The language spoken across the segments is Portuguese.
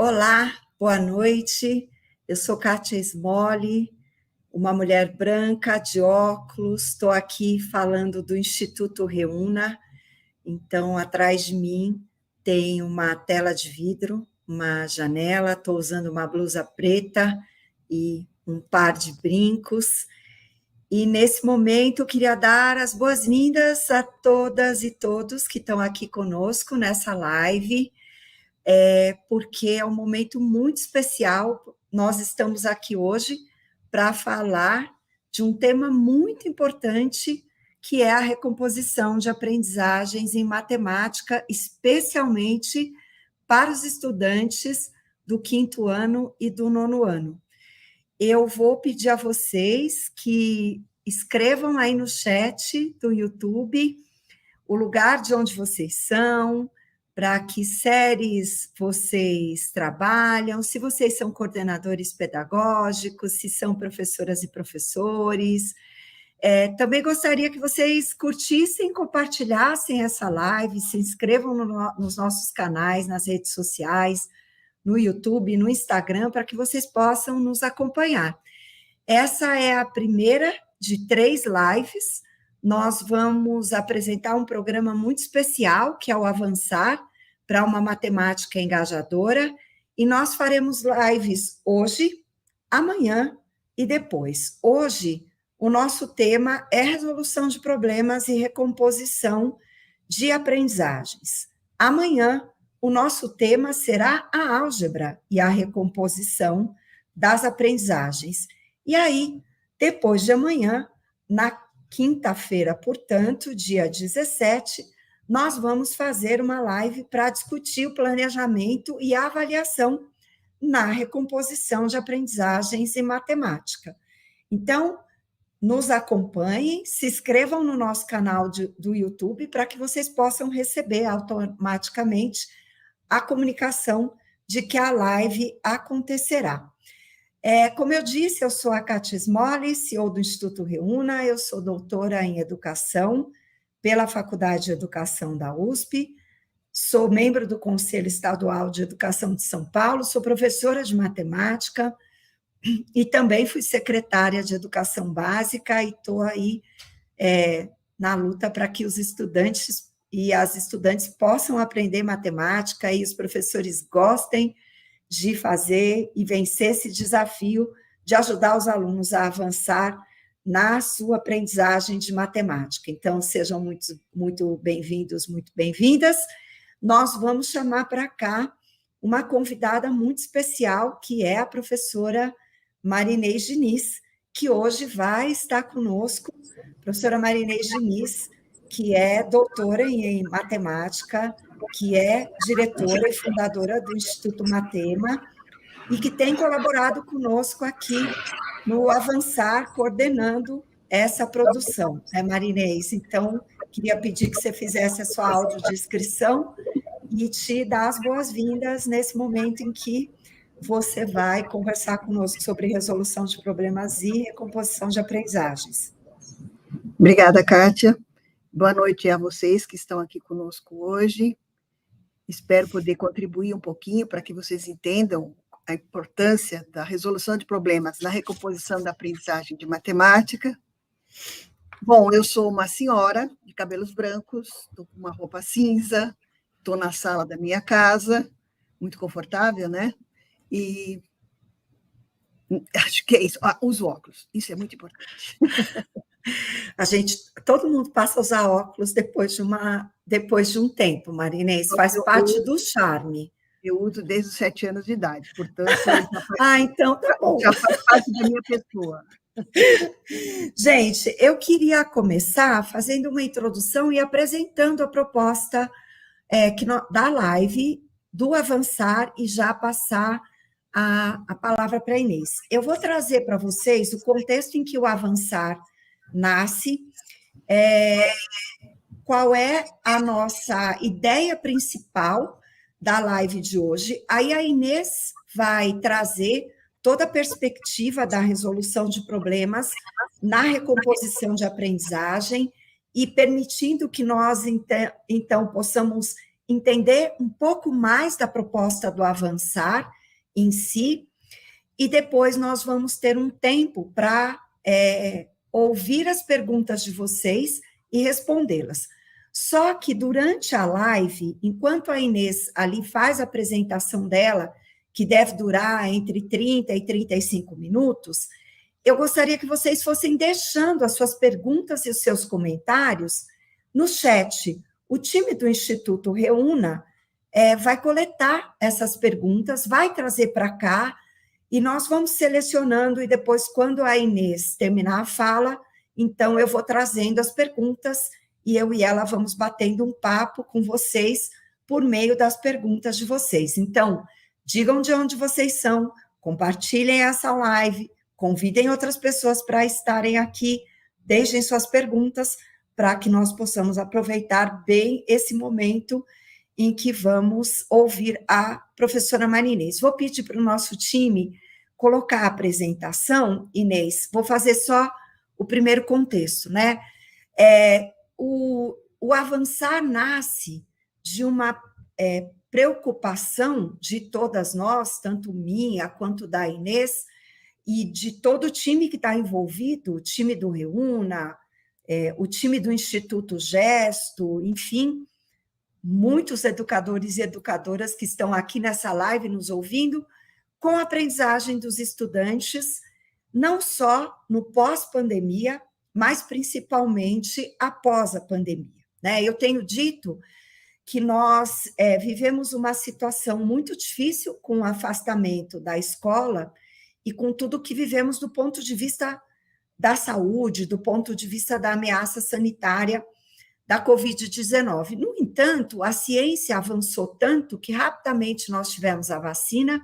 Olá, boa noite. Eu sou Kátia Smolli, uma mulher branca de óculos. Estou aqui falando do Instituto Reúna. Então, atrás de mim tem uma tela de vidro, uma janela. Estou usando uma blusa preta e um par de brincos. E nesse momento eu queria dar as boas-vindas a todas e todos que estão aqui conosco nessa live. Porque é um momento muito especial. Nós estamos aqui hoje para falar de um tema muito importante, que é a recomposição de aprendizagens em matemática, especialmente para os estudantes do 5º ano e do 9º ano. Eu vou pedir a vocês que escrevam aí no chat do YouTube o lugar de onde vocês são, para que séries vocês trabalham, se vocês são coordenadores pedagógicos, se são professoras e professores. Também gostaria que vocês curtissem, compartilhassem essa live, se inscrevam nos nossos canais, nas redes sociais, no YouTube, no Instagram, para que vocês possam nos acompanhar. Essa é a primeira de 3 lives. Nós vamos apresentar um programa muito especial, que é o Avançar para uma Matemática Engajadora, e nós faremos lives hoje, amanhã e depois. Hoje, o nosso tema é resolução de problemas e recomposição de aprendizagens. Amanhã, o nosso tema será a álgebra e a recomposição das aprendizagens. E aí, depois de amanhã, na quinta-feira, portanto, dia 17, nós vamos fazer uma live para discutir o planejamento e a avaliação na recomposição de aprendizagens em matemática. Então, nos acompanhem, se inscrevam no nosso canal do YouTube para que vocês possam receber automaticamente a comunicação de que a live acontecerá. Como eu disse, eu sou a Kátia Smolli, CEO do Instituto Reúna, eu sou doutora em Educação pela Faculdade de Educação da USP, sou membro do Conselho Estadual de Educação de São Paulo, sou professora de matemática e também fui secretária de Educação Básica e estou aí na luta para que os estudantes e as estudantes possam aprender matemática e os professores gostem de fazer e vencer esse desafio de ajudar os alunos a avançar na sua aprendizagem de matemática. Então, sejam muito bem-vindos, muito bem-vindas. Nós vamos chamar para cá uma convidada muito especial, que é a professora Marinês Diniz, que hoje vai estar conosco. Professora Marinês Diniz, que é doutora em matemática, que é diretora e fundadora do Instituto Matema, e que tem colaborado conosco aqui no Avançar, coordenando essa produção, Marinês? Então, queria pedir que você fizesse a sua audiodescrição e te dar as boas-vindas nesse momento em que você vai conversar conosco sobre resolução de problemas e recomposição de aprendizagens. Obrigada, Kátia. Boa noite a vocês que estão aqui conosco hoje. Espero poder contribuir um pouquinho para que vocês entendam a importância da resolução de problemas na recomposição da aprendizagem de matemática. Bom, eu sou uma senhora de cabelos brancos, estou com uma roupa cinza, estou na sala da minha casa, muito confortável, né? E acho que é isso. Uso óculos, isso é muito importante. Todo mundo passa a usar óculos depois de um tempo, Marinês, faz parte do charme. Eu uso desde os 7 anos de idade, portanto... Então tá bom. Já faz parte da minha pessoa. Gente, eu queria começar fazendo uma introdução e apresentando a proposta da live, do Avançar, e já passar a palavra para a Inês. Eu vou trazer para vocês o contexto em que o Avançar nasce, qual é a nossa ideia principal da live de hoje. Aí a Inês vai trazer toda a perspectiva da resolução de problemas na recomposição de aprendizagem e permitindo que nós, então, possamos entender um pouco mais da proposta do Avançar em si, e depois nós vamos ter um tempo para ouvir as perguntas de vocês e respondê-las. Só que durante a live, enquanto a Inês ali faz a apresentação dela, que deve durar entre 30 e 35 minutos, eu gostaria que vocês fossem deixando as suas perguntas e os seus comentários no chat. O time do Instituto Reúna vai coletar essas perguntas, vai trazer para cá, e nós vamos selecionando, e depois, quando a Inês terminar a fala, então eu vou trazendo as perguntas, e eu e ela vamos batendo um papo com vocês por meio das perguntas de vocês. Então, digam de onde vocês são, compartilhem essa live, convidem outras pessoas para estarem aqui, deixem suas perguntas, para que nós possamos aproveitar bem esse momento em que vamos ouvir a professora Maria Inês. Vou pedir para o nosso time colocar a apresentação, Inês, vou fazer só o primeiro contexto, né? O Avançar nasce de uma preocupação de todas nós, tanto minha quanto da Inês, e de todo o time que está envolvido, o time do Reúna, o time do Instituto Gesto, enfim, muitos educadores e educadoras que estão aqui nessa live nos ouvindo, com a aprendizagem dos estudantes, não só no pós-pandemia, mas principalmente após a pandemia, né? Eu tenho dito que nós vivemos uma situação muito difícil com o afastamento da escola e com tudo que vivemos do ponto de vista da saúde, do ponto de vista da ameaça sanitária da Covid-19. No entanto, a ciência avançou tanto que rapidamente nós tivemos a vacina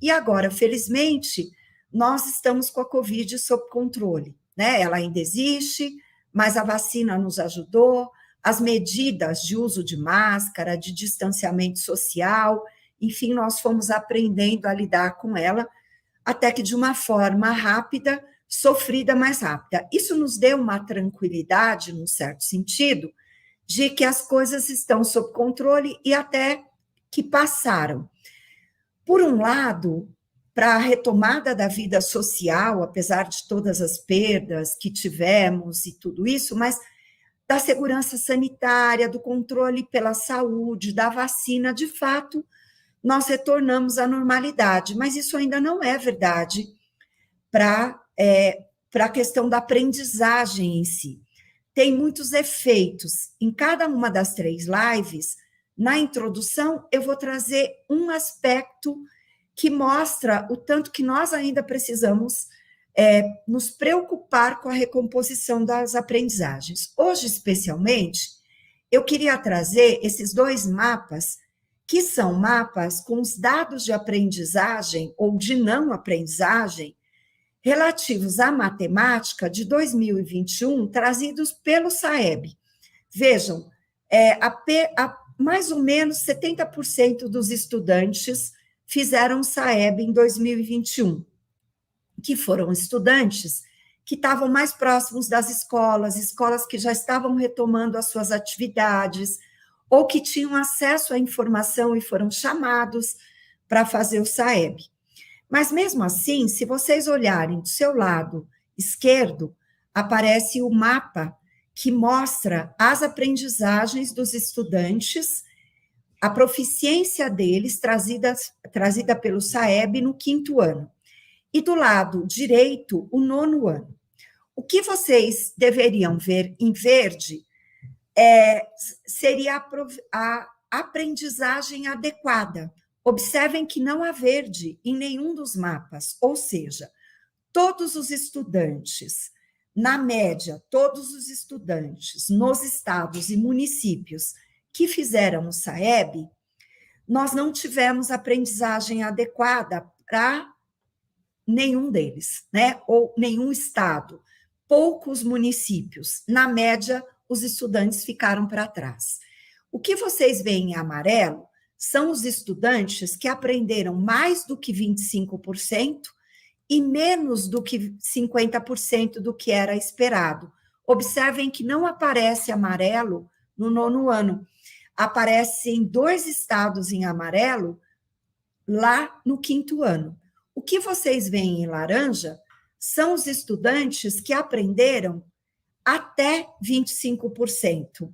e agora, felizmente, nós estamos com a Covid sob controle, né? Ela ainda existe, mas a vacina nos ajudou, as medidas de uso de máscara, de distanciamento social, enfim, nós fomos aprendendo a lidar com ela, até que de uma forma rápida, sofrida, mais rápida. Isso nos deu uma tranquilidade, num certo sentido, de que as coisas estão sob controle e até que passaram. Por um lado, para a retomada da vida social, apesar de todas as perdas que tivemos e tudo isso, mas da segurança sanitária, do controle pela saúde, da vacina, de fato, nós retornamos à normalidade, mas isso ainda não é verdade para a questão da aprendizagem em si. Tem muitos efeitos. Em cada uma das 3 lives, na introdução, eu vou trazer um aspecto que mostra o tanto que nós ainda precisamos nos preocupar com a recomposição das aprendizagens. Hoje, especialmente, eu queria trazer esses 2 mapas, que são mapas com os dados de aprendizagem ou de não aprendizagem relativos à matemática de 2021, trazidos pelo SAEB. Vejam, mais ou menos 70% dos estudantes fizeram SAEB em 2021, que foram estudantes que estavam mais próximos das escolas que já estavam retomando as suas atividades, ou que tinham acesso à informação e foram chamados para fazer o SAEB. Mas, mesmo assim, se vocês olharem do seu lado esquerdo, aparece o mapa que mostra as aprendizagens dos estudantes, a proficiência deles trazida pelo SAEB no 5º ano. E do lado direito, o 9º ano. O que vocês deveriam ver em verde seria a aprendizagem adequada. Observem que não há verde em nenhum dos mapas, ou seja, todos os estudantes, na média, todos os estudantes nos estados e municípios que fizeram o SAEB, nós não tivemos aprendizagem adequada para nenhum deles, né? Ou nenhum estado, poucos municípios. Na média, os estudantes ficaram para trás. O que vocês veem em amarelo são os estudantes que aprenderam mais do que 25% e menos do que 50% do que era esperado. Observem que não aparece amarelo no 9º ano. aparecem 2 estados em amarelo lá no 5º ano. O que vocês veem em laranja são os estudantes que aprenderam até 25%.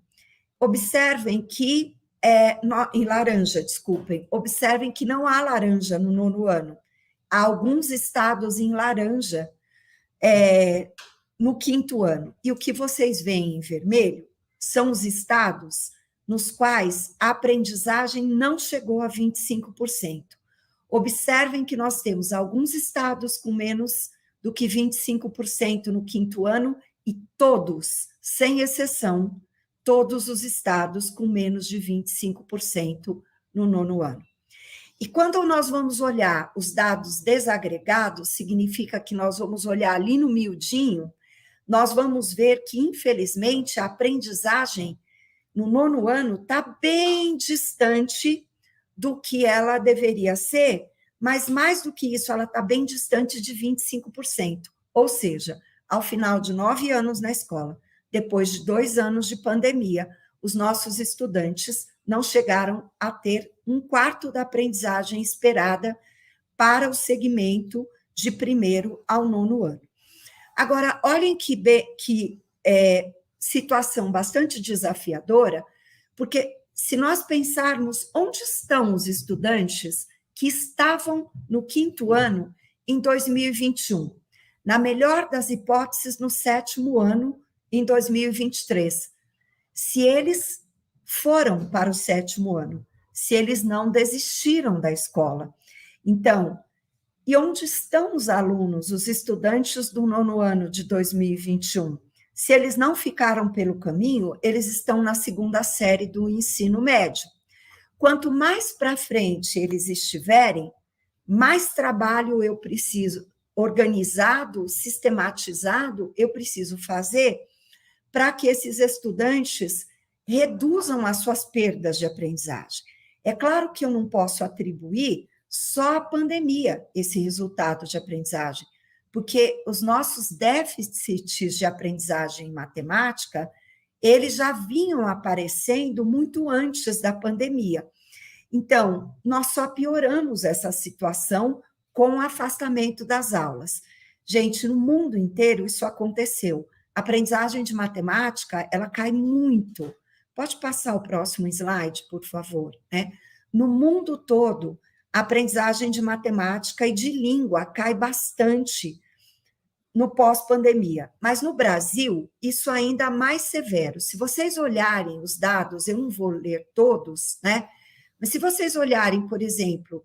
Observem que, em laranja, desculpem, observem que não há laranja no 9º ano. Há alguns estados em laranja no 5º ano. E o que vocês veem em vermelho são os estados nos quais a aprendizagem não chegou a 25%. Observem que nós temos alguns estados com menos do que 25% no 5º ano e todos, sem exceção, todos os estados com menos de 25% no 9º ano. E quando nós vamos olhar os dados desagregados, significa que nós vamos olhar ali no miudinho, nós vamos ver que, infelizmente, a aprendizagem no 9º ano está bem distante do que ela deveria ser, mas mais do que isso, ela está bem distante de 25%. Ou seja, ao final de 9 anos na escola, depois de 2 anos de pandemia, os nossos estudantes não chegaram a ter 1/4 da aprendizagem esperada para o segmento de 1º ao 9º ano. Agora, olhem que situação bastante desafiadora, porque se nós pensarmos onde estão os estudantes que estavam no 5º ano em 2021, na melhor das hipóteses, no 7º ano em 2023, se eles foram para o 7º ano, se eles não desistiram da escola. Então, e onde estão os alunos, os estudantes do 9º ano de 2021? Se eles não ficaram pelo caminho, eles estão na 2ª série do ensino médio. Quanto mais para frente eles estiverem, mais trabalho eu preciso, organizado, sistematizado, eu preciso fazer para que esses estudantes reduzam as suas perdas de aprendizagem. É claro que eu não posso atribuir só à pandemia esse resultado de aprendizagem, porque os nossos déficits de aprendizagem em matemática, eles já vinham aparecendo muito antes da pandemia. Então, nós só pioramos essa situação com o afastamento das aulas. Gente, no mundo inteiro isso aconteceu. A aprendizagem de matemática, ela cai muito. Pode passar o próximo slide, por favor, né? No mundo todo, a aprendizagem de matemática e de língua cai bastante no pós-pandemia. Mas no Brasil, isso ainda é mais severo. Se vocês olharem os dados, eu não vou ler todos, né? Mas se vocês olharem, por exemplo,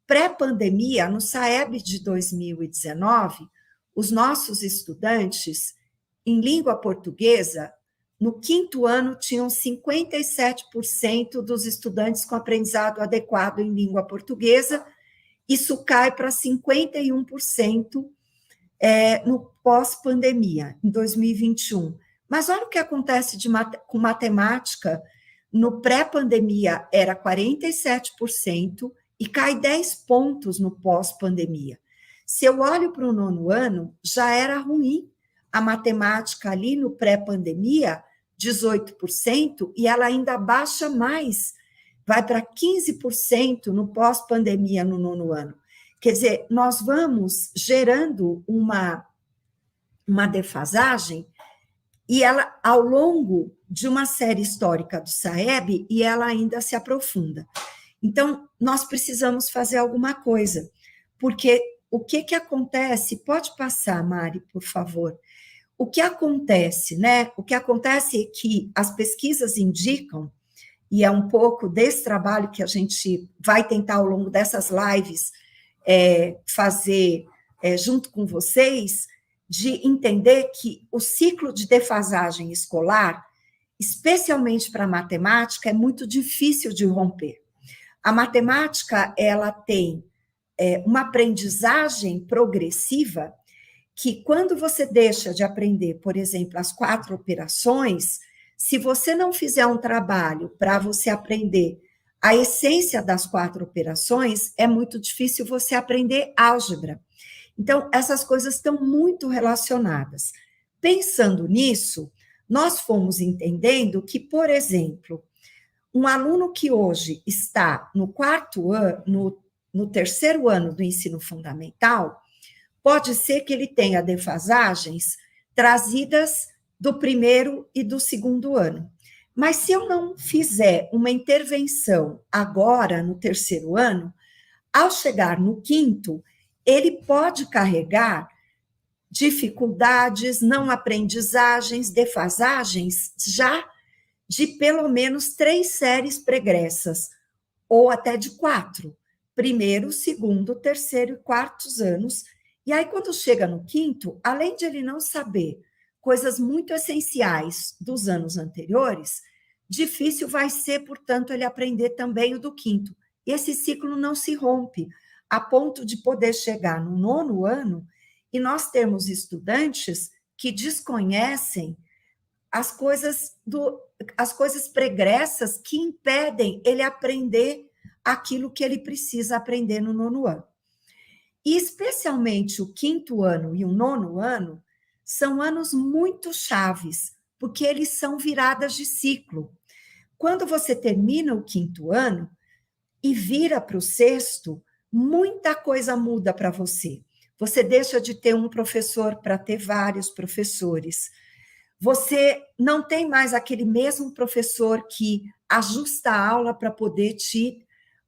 pré-pandemia, no SAEB de 2019, os nossos estudantes em língua portuguesa, no 5º ano, tinham 57% dos estudantes com aprendizado adequado em língua portuguesa, isso cai para 51% no pós-pandemia, em 2021. Mas olha o que acontece com matemática, no pré-pandemia era 47% e cai 10 pontos no pós-pandemia. Se eu olho para o 9º ano, já era ruim a matemática ali no pré-pandemia, 18%, e ela ainda baixa mais, vai para 15% no pós-pandemia no 9º ano. Quer dizer, nós vamos gerando uma defasagem, e ela, ao longo de uma série histórica do SAEB, e ela ainda se aprofunda. Então, nós precisamos fazer alguma coisa, porque o que acontece? Pode passar, Mari, por favor. O que acontece, né? O que acontece é que as pesquisas indicam, e é um pouco desse trabalho que a gente vai tentar ao longo dessas lives fazer junto com vocês, de entender que o ciclo de defasagem escolar, especialmente para a matemática, é muito difícil de romper. A matemática, ela tem uma aprendizagem progressiva que, quando você deixa de aprender, por exemplo, as 4 operações, se você não fizer um trabalho para você aprender a essência das 4 operações, é muito difícil você aprender álgebra. Então, essas coisas estão muito relacionadas. Pensando nisso, nós fomos entendendo que, por exemplo, Um aluno que hoje está no quarto ano, no terceiro ano do ensino fundamental, pode ser que ele tenha defasagens trazidas do primeiro e do segundo ano. Mas se eu não fizer uma intervenção agora, no terceiro ano, ao chegar no quinto, ele pode carregar dificuldades, não aprendizagens, defasagens, já de pelo menos 3 séries pregressas, ou até de 4, primeiro, segundo, terceiro e quartos anos. E aí, quando chega no quinto, além de ele não saber coisas muito essenciais dos anos anteriores, difícil vai ser, portanto, ele aprender também o do quinto. E esse ciclo não se rompe, a ponto de poder chegar no nono ano e nós termos estudantes que desconhecem as coisas pregressas que impedem ele aprender aquilo que ele precisa aprender no nono ano. E especialmente o quinto ano e o nono ano são anos muito chaves, porque eles são viradas de ciclo. Quando você termina o quinto ano e vira para o sexto, muita coisa muda para você. Você deixa de ter um professor para ter vários professores. Você não tem mais aquele mesmo professor que ajusta a aula para poder te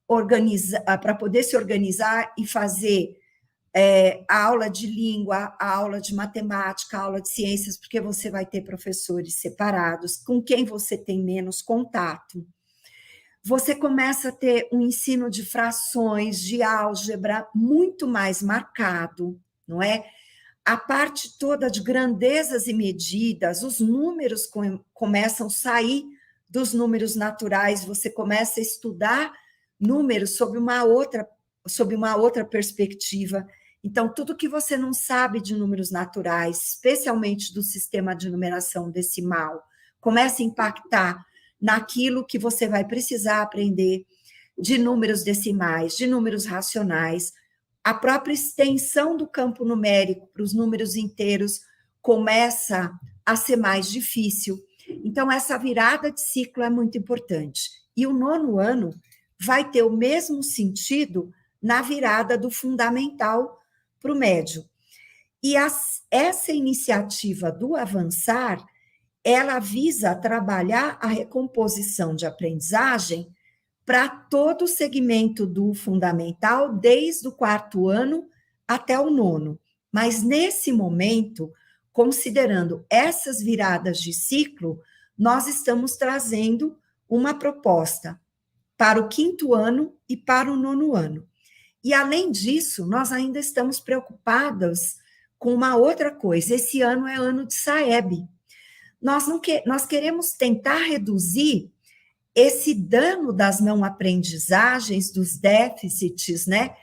organizar, para poder se organizar e fazer a aula de língua, a aula de matemática, a aula de ciências, porque você vai ter professores separados, com quem você tem menos contato. Você começa a ter um ensino de frações, de álgebra, muito mais marcado, não é? A parte toda de grandezas e medidas, os números começam a sair dos números naturais, você começa a estudar números sob uma outra perspectiva. Então, tudo que você não sabe de números naturais, especialmente do sistema de numeração decimal, começa a impactar naquilo que você vai precisar aprender de números decimais, de números racionais. A própria extensão do campo numérico para os números inteiros começa a ser mais difícil. Então, essa virada de ciclo é muito importante. E o nono ano vai ter o mesmo sentido na virada do fundamental para o médio. E essa iniciativa do avançar, ela visa trabalhar a recomposição de aprendizagem para todo o segmento do fundamental, desde o quarto ano até o nono. Mas, nesse momento, considerando essas viradas de ciclo, nós estamos trazendo uma proposta para o quinto ano e para o nono ano. E, além disso, nós ainda estamos preocupadas com uma outra coisa. Esse ano é ano de SAEB. Nós queremos tentar reduzir esse dano das não aprendizagens, dos déficits, né,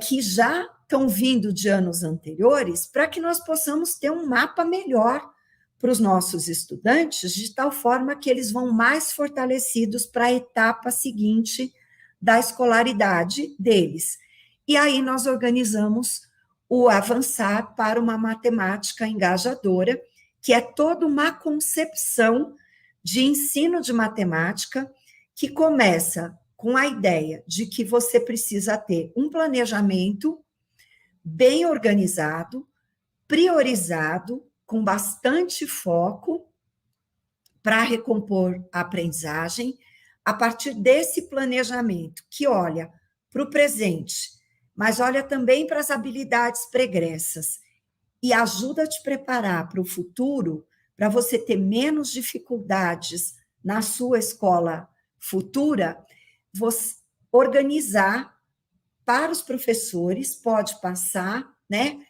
que já estão vindo de anos anteriores, para que nós possamos ter um mapa melhor para os nossos estudantes, de tal forma que eles vão mais fortalecidos para a etapa seguinte da escolaridade deles. E aí nós organizamos o Avançar para uma Matemática Engajadora, que é toda uma concepção de ensino de matemática que começa com a ideia de que você precisa ter um planejamento bem organizado, priorizado, com bastante foco para recompor a aprendizagem, a partir desse planejamento que olha para o presente, mas olha também para as habilidades pregressas e ajuda a te preparar para o futuro, para você ter menos dificuldades na sua escola futura, você organizar para os professores, pode passar, né,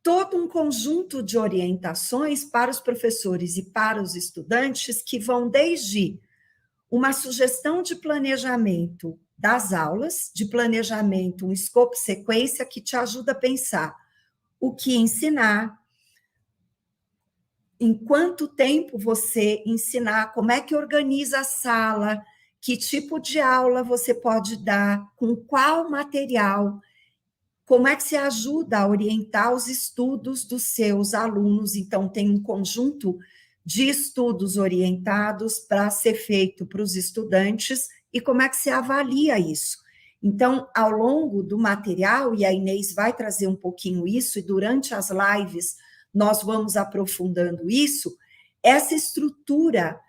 todo um conjunto de orientações para os professores e para os estudantes que vão desde uma sugestão de planejamento das aulas, de planejamento, um escopo sequência que te ajuda a pensar o que ensinar, em quanto tempo você ensinar, como é que organiza a sala, que tipo de aula você pode dar, com qual material, como é que se ajuda a orientar os estudos dos seus alunos. Então, tem um conjunto de estudos orientados para ser feito para os estudantes e como é que se avalia isso. Então, ao longo do material, e a Inês vai trazer um pouquinho isso, e durante as lives nós vamos aprofundando isso, essa estrutura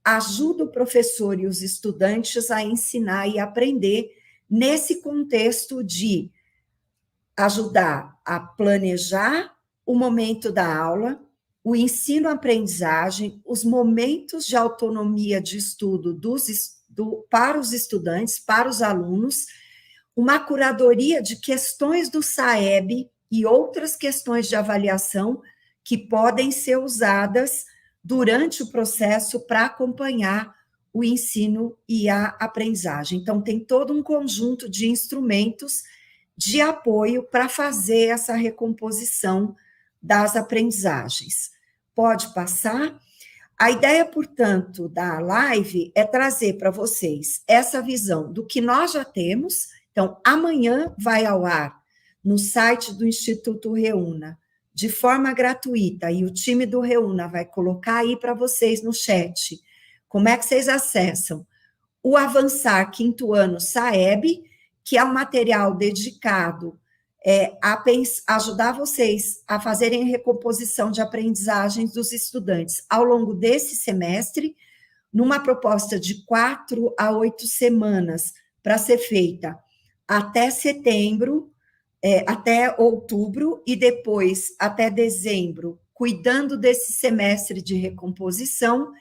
ajuda o professor e os estudantes a ensinar e aprender nesse contexto de ajudar a planejar o momento da aula, o ensino-aprendizagem, os momentos de autonomia de estudo para os estudantes, para os alunos, uma curadoria de questões do SAEB e outras questões de avaliação que podem ser usadas durante o processo para acompanhar o ensino e a aprendizagem. Então, tem todo um conjunto de instrumentos de apoio para fazer essa recomposição das aprendizagens. Pode passar? A ideia, portanto, da live é trazer para vocês essa visão do que nós já temos. Então, amanhã vai ao ar no site do Instituto Reúna, de forma gratuita, e o time do Reúna vai colocar aí para vocês no chat. Como é que vocês acessam? O Avançar Quinto Ano SAEB, que é um material dedicado a ajudar vocês a fazerem recomposição de aprendizagens dos estudantes ao longo desse semestre, numa proposta de 4 a 8 semanas, para ser feita até setembro, até outubro, e depois até dezembro, cuidando desse semestre de recomposição.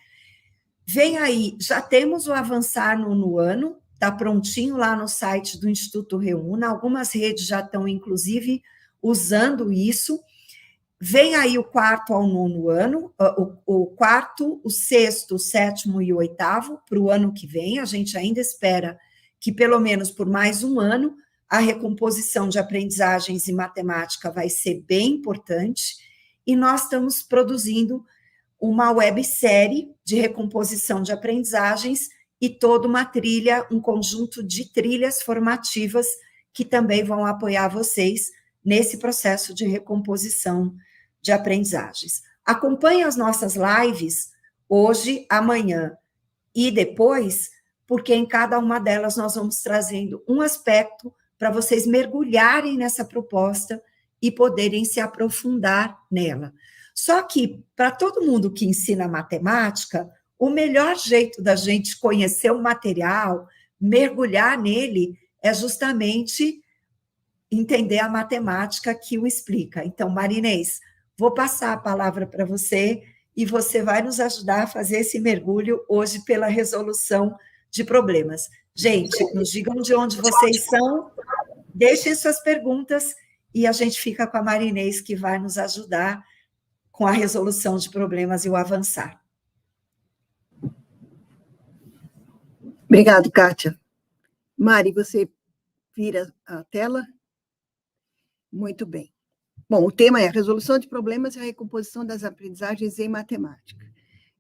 Vem aí, já temos o Avançar no ano, está prontinho lá no site do Instituto Reúna, algumas redes já estão, inclusive, usando isso. Vem aí o 4º ao 9º ano, o 4º, o 6º, o 7º e o 8º, para o ano que vem. A gente ainda espera que, pelo menos por mais um ano, a recomposição de aprendizagens em matemática vai ser bem importante, e nós estamos produzindo uma websérie de recomposição de aprendizagens e toda uma trilha, um conjunto de trilhas formativas que também vão apoiar vocês nesse processo de recomposição de aprendizagens. Acompanhe as nossas lives hoje, amanhã e depois, porque em cada uma delas nós vamos trazendo um aspecto para vocês mergulharem nessa proposta e poderem se aprofundar nela. Só que, para todo mundo que ensina matemática, o melhor jeito da gente conhecer o material, mergulhar nele, é justamente entender a matemática que o explica. Então, Marinês, vou passar a palavra para você e você vai nos ajudar a fazer esse mergulho hoje pela resolução de problemas. Gente, nos digam de onde vocês são, deixem suas perguntas e a gente fica com a Marinês, que vai nos ajudar com a resolução de problemas e o avançar. Obrigado, Kátia. Mari, você vira a tela? Muito bem. Bom, o tema é a resolução de problemas e a recomposição das aprendizagens em matemática.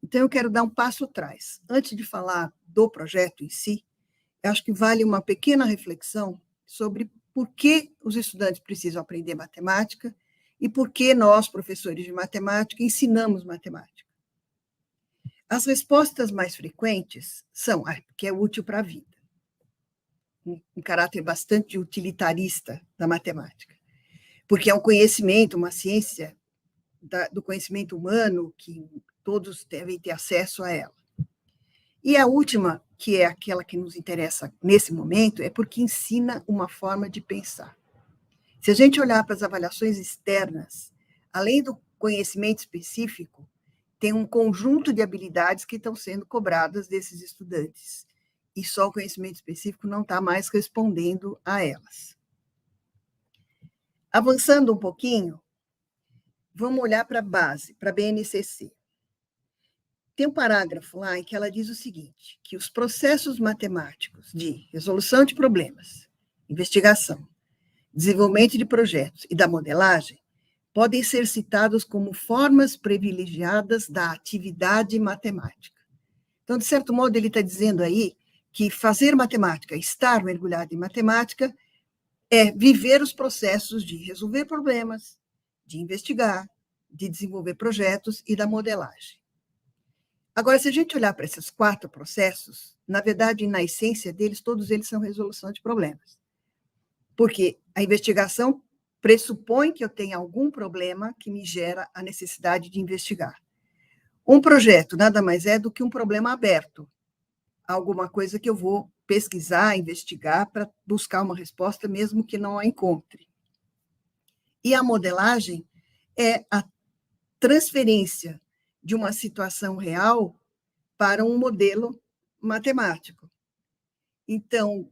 Então, eu quero dar um passo atrás. Antes de falar do projeto em si, eu acho que vale uma pequena reflexão sobre por que os estudantes precisam aprender matemática e por que nós, professores de matemática, ensinamos matemática. As respostas mais frequentes são que é útil para a vida, um caráter bastante utilitarista da matemática, porque é um conhecimento, uma ciência do conhecimento humano que todos devem ter acesso a ela. E a última, que é aquela que nos interessa nesse momento, é porque ensina uma forma de pensar. Se a gente olhar para as avaliações externas, além do conhecimento específico, tem um conjunto de habilidades que estão sendo cobradas desses estudantes, e só o conhecimento específico não está mais respondendo a elas. Avançando um pouquinho, vamos olhar para a base, para a BNCC. Tem um parágrafo lá em que ela diz o seguinte, que os processos matemáticos de resolução de problemas, investigação, desenvolvimento de projetos e da modelagem podem ser citados como formas privilegiadas da atividade matemática. Então, de certo modo, ele está dizendo aí que fazer matemática, estar mergulhado em matemática, é viver os processos de resolver problemas, de investigar, de desenvolver projetos e da modelagem. Agora, se a gente olhar para esses 4 processos, na verdade, na essência deles, todos eles são resolução de problemas. Porque a investigação pressupõe que eu tenha algum problema que me gera a necessidade de investigar. Um projeto nada mais é do que um problema aberto, alguma coisa que eu vou pesquisar, investigar para buscar uma resposta, mesmo que não a encontre. E a modelagem é a transferência de uma situação real para um modelo matemático. Então,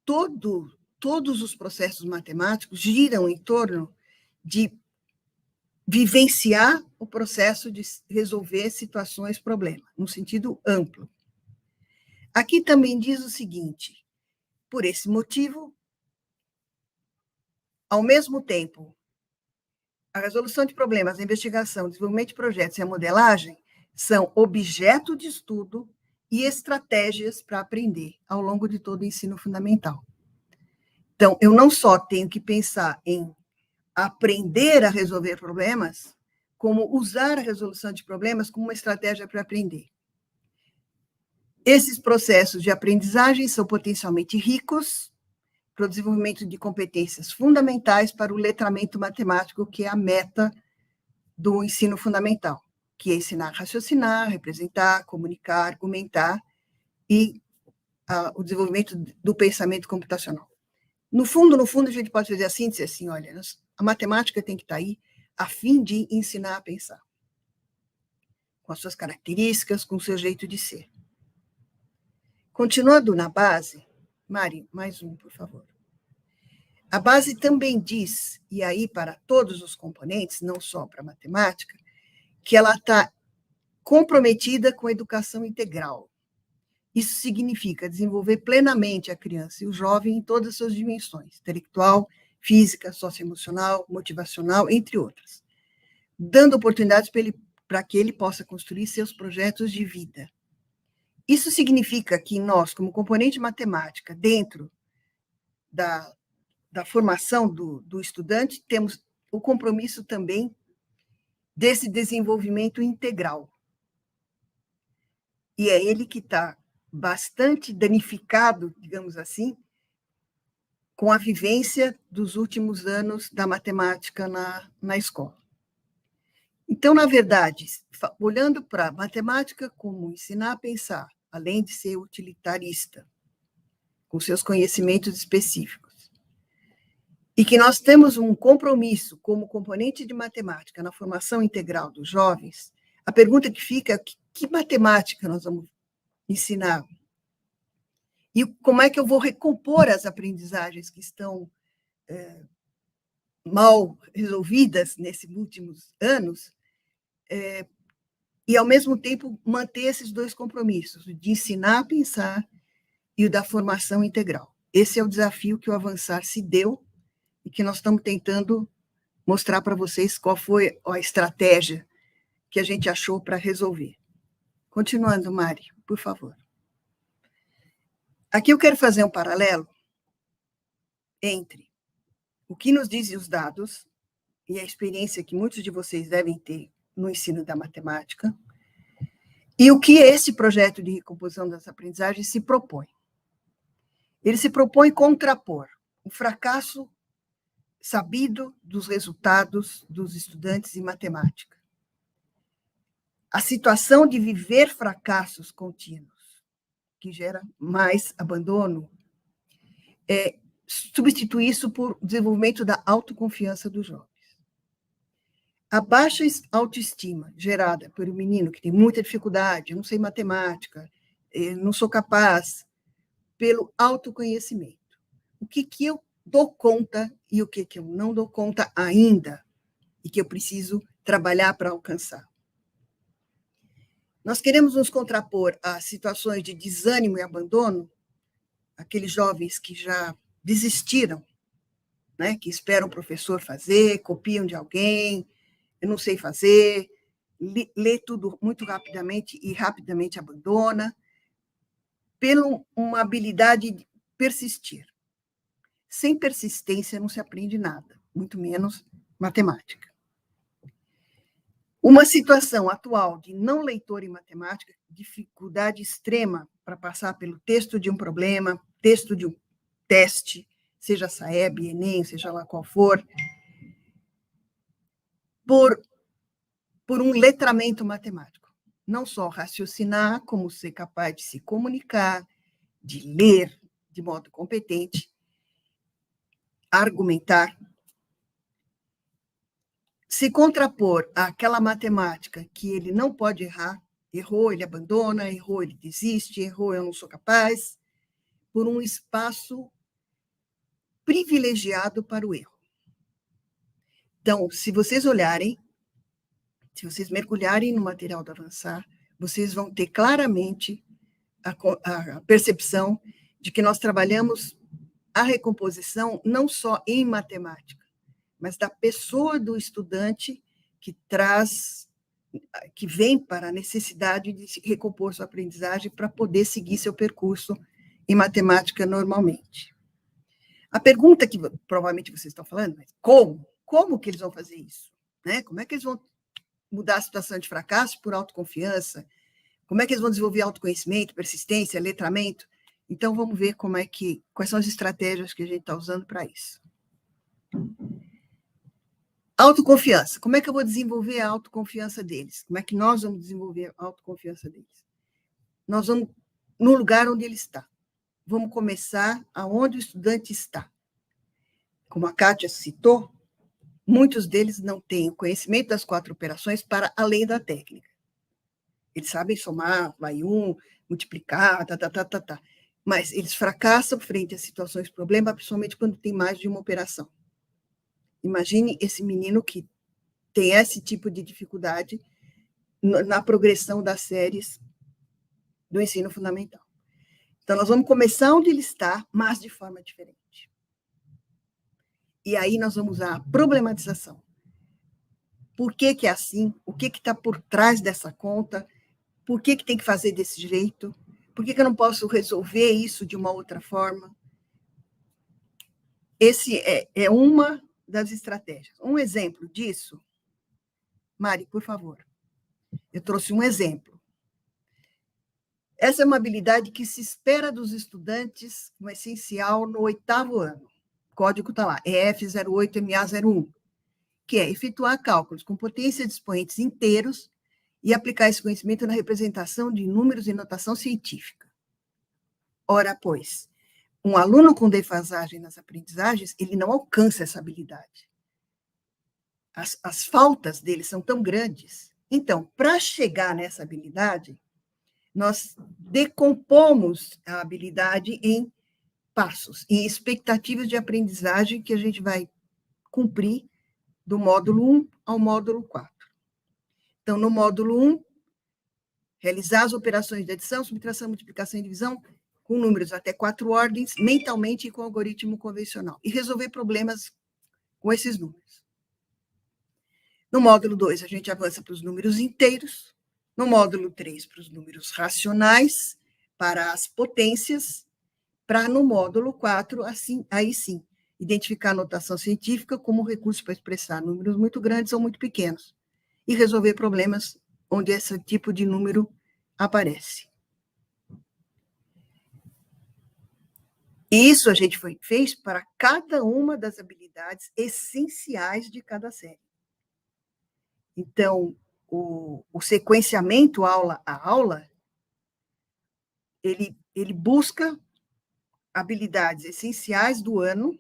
todos os processos matemáticos giram em torno de vivenciar o processo de resolver situações, problema, no sentido amplo. Aqui também diz o seguinte: por esse motivo, ao mesmo tempo, a resolução de problemas, a investigação, o desenvolvimento de projetos e a modelagem são objeto de estudo e estratégias para aprender ao longo de todo o ensino fundamental. Então, eu não só tenho que pensar em aprender a resolver problemas, como usar a resolução de problemas como uma estratégia para aprender. Esses processos de aprendizagem são potencialmente ricos para o desenvolvimento de competências fundamentais para o letramento matemático, que é a meta do ensino fundamental, que é ensinar a raciocinar, representar, comunicar, argumentar e o desenvolvimento do pensamento computacional. No fundo, a gente pode fazer a síntese assim, olha, a matemática tem que estar aí a fim de ensinar a pensar, com as suas características, com o seu jeito de ser. Continuando na base, Mari, mais um, por favor. A base também diz, e aí para todos os componentes, não só para a matemática, que ela está comprometida com a educação integral. Isso significa desenvolver plenamente a criança e o jovem em todas as suas dimensões, intelectual, física, socioemocional, motivacional, entre outras, dando oportunidades para que ele possa construir seus projetos de vida. Isso significa que nós, como componente matemática, dentro da formação do estudante, temos o compromisso também desse desenvolvimento integral. E é ele que está bastante danificado, digamos assim, com a vivência dos últimos anos da matemática na escola. Então, na verdade, olhando para a matemática como ensinar a pensar, além de ser utilitarista, com seus conhecimentos específicos, e que nós temos um compromisso como componente de matemática na formação integral dos jovens, a pergunta que fica é que matemática nós vamos ensinar? E como é que eu vou recompor as aprendizagens que estão mal resolvidas nesses últimos anos, e, ao mesmo tempo, manter esses 2 compromissos, o de ensinar a pensar e o da formação integral. Esse é o desafio que o Avançar se deu e que nós estamos tentando mostrar para vocês qual foi a estratégia que a gente achou para resolver. Continuando, Mari, por favor. Aqui eu quero fazer um paralelo entre o que nos dizem os dados e a experiência que muitos de vocês devem ter no ensino da matemática e o que esse projeto de recomposição das aprendizagens se propõe. Ele se propõe contrapor o fracasso sabido dos resultados dos estudantes em matemática, a situação de viver fracassos contínuos, que gera mais abandono, substituir isso por desenvolvimento da autoconfiança dos jovens. A baixa autoestima gerada pelo menino que tem muita dificuldade, eu não sei matemática, eu não sou capaz, pelo autoconhecimento. O que eu dou conta e o que eu não dou conta ainda e que eu preciso trabalhar para alcançar. Nós queremos nos contrapor a situações de desânimo e abandono, aqueles jovens que já desistiram, né, que esperam o professor fazer, copiam de alguém, eu não sei fazer, lê tudo muito rapidamente e rapidamente abandona, pela uma habilidade de persistir. Sem persistência não se aprende nada, muito menos matemática. Uma situação atual de não leitor em matemática, dificuldade extrema para passar pelo texto de um problema, texto de um teste, seja SAEB, Enem, seja lá qual for, por um letramento matemático. Não só raciocinar, como ser capaz de se comunicar, de ler de modo competente, argumentar, se contrapor àquela matemática que ele não pode errar, errou, ele abandona, errou, ele desiste, errou, eu não sou capaz, por um espaço privilegiado para o erro. Então, se vocês olharem, se vocês mergulharem no material do Avançar, vocês vão ter claramente a percepção de que nós trabalhamos a recomposição não só em matemática, mas da pessoa do estudante que vem para a necessidade de recompor sua aprendizagem para poder seguir seu percurso em matemática normalmente. A pergunta que provavelmente vocês estão falando é como? Como que eles vão fazer isso? Né? Como é que eles vão mudar a situação de fracasso por autoconfiança? Como é que eles vão desenvolver autoconhecimento, persistência, letramento? Então, vamos ver quais são as estratégias que a gente está usando para isso. Autoconfiança. Como é que eu vou desenvolver a autoconfiança deles? Como é que nós vamos desenvolver a autoconfiança deles? Nós vamos no lugar onde ele está. Vamos começar aonde o estudante está. Como a Kátia citou, muitos deles não têm o conhecimento das 4 operações para além da técnica. Eles sabem somar, vai multiplicar, mas eles fracassam frente a situações de problema, principalmente quando tem mais de uma operação. Imagine esse menino que tem esse tipo de dificuldade na progressão das séries do ensino fundamental. Então, nós vamos começar onde ele está, mas de forma diferente. E aí nós vamos usar a problematização. Por que é assim? O que está por trás dessa conta? Por que tem que fazer desse jeito? Por que eu não posso resolver isso de uma outra forma? Esse é uma das estratégias. Um exemplo disso, Mari, por favor. Eu trouxe um exemplo. Essa é uma habilidade que se espera dos estudantes como essencial no 8º ano. O código está lá, EF08MA01, que é efetuar cálculos com potência de expoentes inteiros e aplicar esse conhecimento na representação de números em notação científica. Ora, pois, um aluno com defasagem nas aprendizagens, ele não alcança essa habilidade. As faltas dele são tão grandes. Então, para chegar nessa habilidade, nós decompomos a habilidade em passos, em expectativas de aprendizagem que a gente vai cumprir do módulo 1 ao módulo 4. Então, no módulo 1, realizar as operações de adição, subtração, multiplicação e divisão com números até 4 ordens, mentalmente e com algoritmo convencional, e resolver problemas com esses números. No módulo 2, a gente avança para os números inteiros, no módulo 3, para os números racionais, para as potências, para no módulo 4, assim, aí sim, identificar a notação científica como recurso para expressar números muito grandes ou muito pequenos, e resolver problemas onde esse tipo de número aparece. E isso a gente fez para cada uma das habilidades essenciais de cada série. Então, o sequenciamento aula a aula, ele busca habilidades essenciais do ano,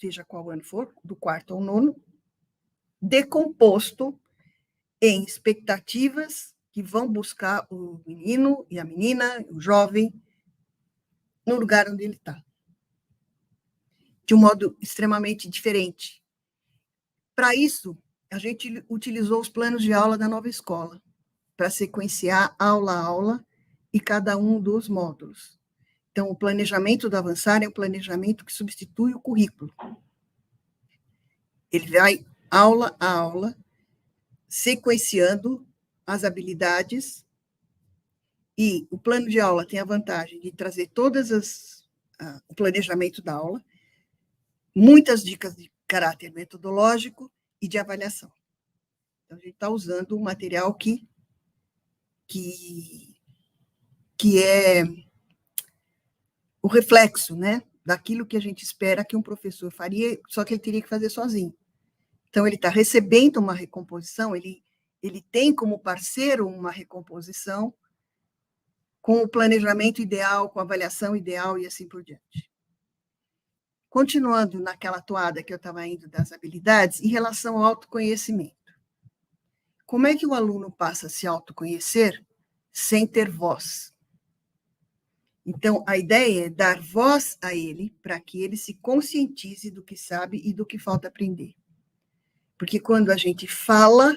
seja qual ano for, do 4º ao 9º, decomposto em expectativas que vão buscar o menino e a menina, o jovem, no lugar onde ele está. De um modo extremamente diferente. Para isso, a gente utilizou os planos de aula da nova escola, para sequenciar aula a aula e cada um dos módulos. Então, o planejamento do Avançar é um planejamento que substitui o currículo. Ele vai aula a aula, sequenciando as habilidades, e o plano de aula tem a vantagem de trazer o planejamento da aula, muitas dicas de caráter metodológico e de avaliação. Então, a gente está usando um material que é o reflexo, né, daquilo que a gente espera que um professor faria, só que ele teria que fazer sozinho. Então, ele está recebendo uma recomposição, ele tem como parceiro uma recomposição com o planejamento ideal, com a avaliação ideal e assim por diante. Continuando naquela toada que eu estava indo das habilidades, em relação ao autoconhecimento. Como é que o aluno passa a se autoconhecer sem ter voz? Então, a ideia é dar voz a ele para que ele se conscientize do que sabe e do que falta aprender. Porque quando a gente fala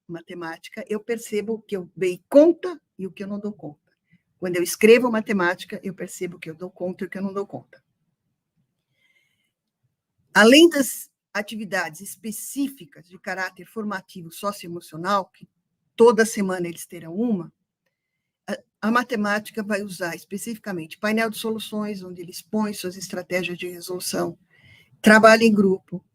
matemática, eu percebo o que eu dei conta e o que eu não dou conta. Quando eu escrevo matemática, eu percebo o que eu dou conta e o que eu não dou conta. Além das atividades específicas de caráter formativo socioemocional, que toda semana eles terão uma, a matemática vai usar especificamente painel de soluções, onde eles põem suas estratégias de resolução, trabalho em grupo,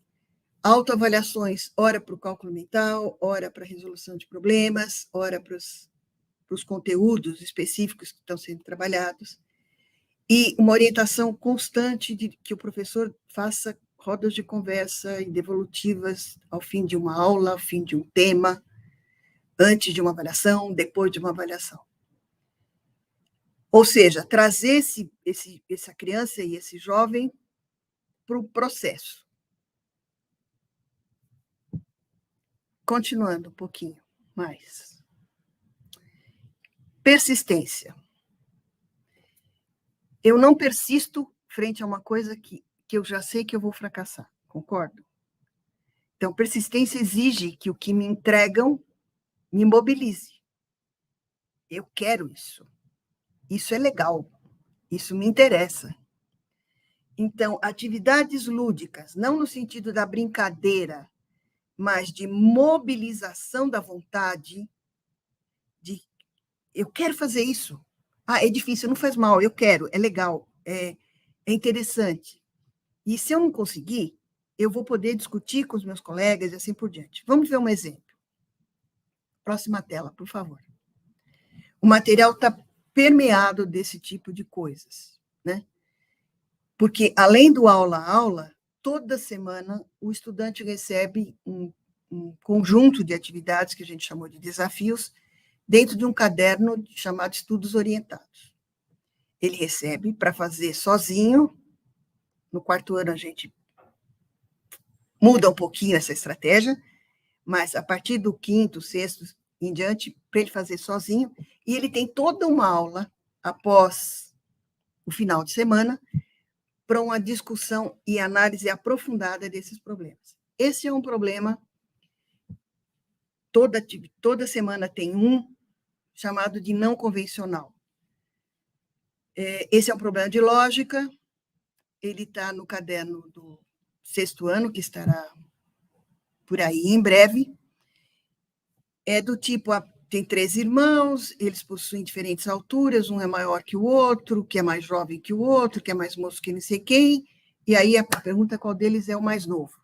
autoavaliações, ora para o cálculo mental, ora para a resolução de problemas, ora para os conteúdos específicos que estão sendo trabalhados, e uma orientação constante de que o professor faça rodas de conversa e devolutivas ao fim de uma aula, ao fim de um tema, antes de uma avaliação, depois de uma avaliação. Ou seja, trazer essa criança e esse jovem para o processo. Continuando um pouquinho mais. Persistência. Eu não persisto frente a uma coisa que eu já sei que eu vou fracassar, concordo? Então, persistência exige que o que me entregam me mobilize. Eu quero isso. Isso é legal. Isso me interessa. Então, atividades lúdicas, não no sentido da brincadeira, mas de mobilização da vontade, de eu quero fazer isso. Ah, é difícil, não faz mal, eu quero, é legal, é interessante. E se eu não conseguir, eu vou poder discutir com os meus colegas e assim por diante. Vamos ver um exemplo. Próxima tela, por favor. O material está permeado desse tipo de coisas, né? Porque, além do aula-aula, toda semana o estudante recebe um conjunto de atividades que a gente chamou de desafios, dentro de um caderno chamado Estudos Orientados. Ele recebe para fazer sozinho. No quarto ano, a gente muda um pouquinho essa estratégia, mas a partir do quinto, sexto em diante, para ele fazer sozinho, e ele tem toda uma aula após o final de semana para uma discussão e análise aprofundada desses problemas. Esse é um problema, toda semana tem um, chamado de não convencional. Esse é um problema de lógica, ele está no caderno do sexto ano, que estará por aí em breve. É do tipo, tem 3 irmãos, eles possuem diferentes alturas, um é maior que o outro, que é mais jovem que o outro, que é mais moço que não sei quem, e aí a pergunta é qual deles é o mais novo.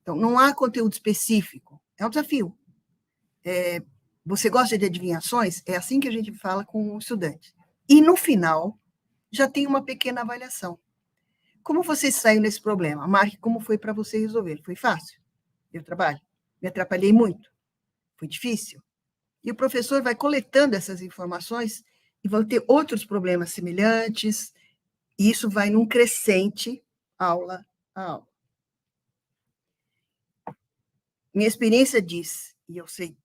Então, não há conteúdo específico, é um desafio. Você gosta de adivinhações? É assim que a gente fala com o estudante. E, no final, já tem uma pequena avaliação. Como você saiu nesse problema? Marque como foi para você resolver. Foi fácil? Deu trabalho? Me atrapalhei muito? Foi difícil? E o professor vai coletando essas informações e vão ter outros problemas semelhantes, e isso vai num crescente, aula a aula. Minha experiência diz, e eu sei,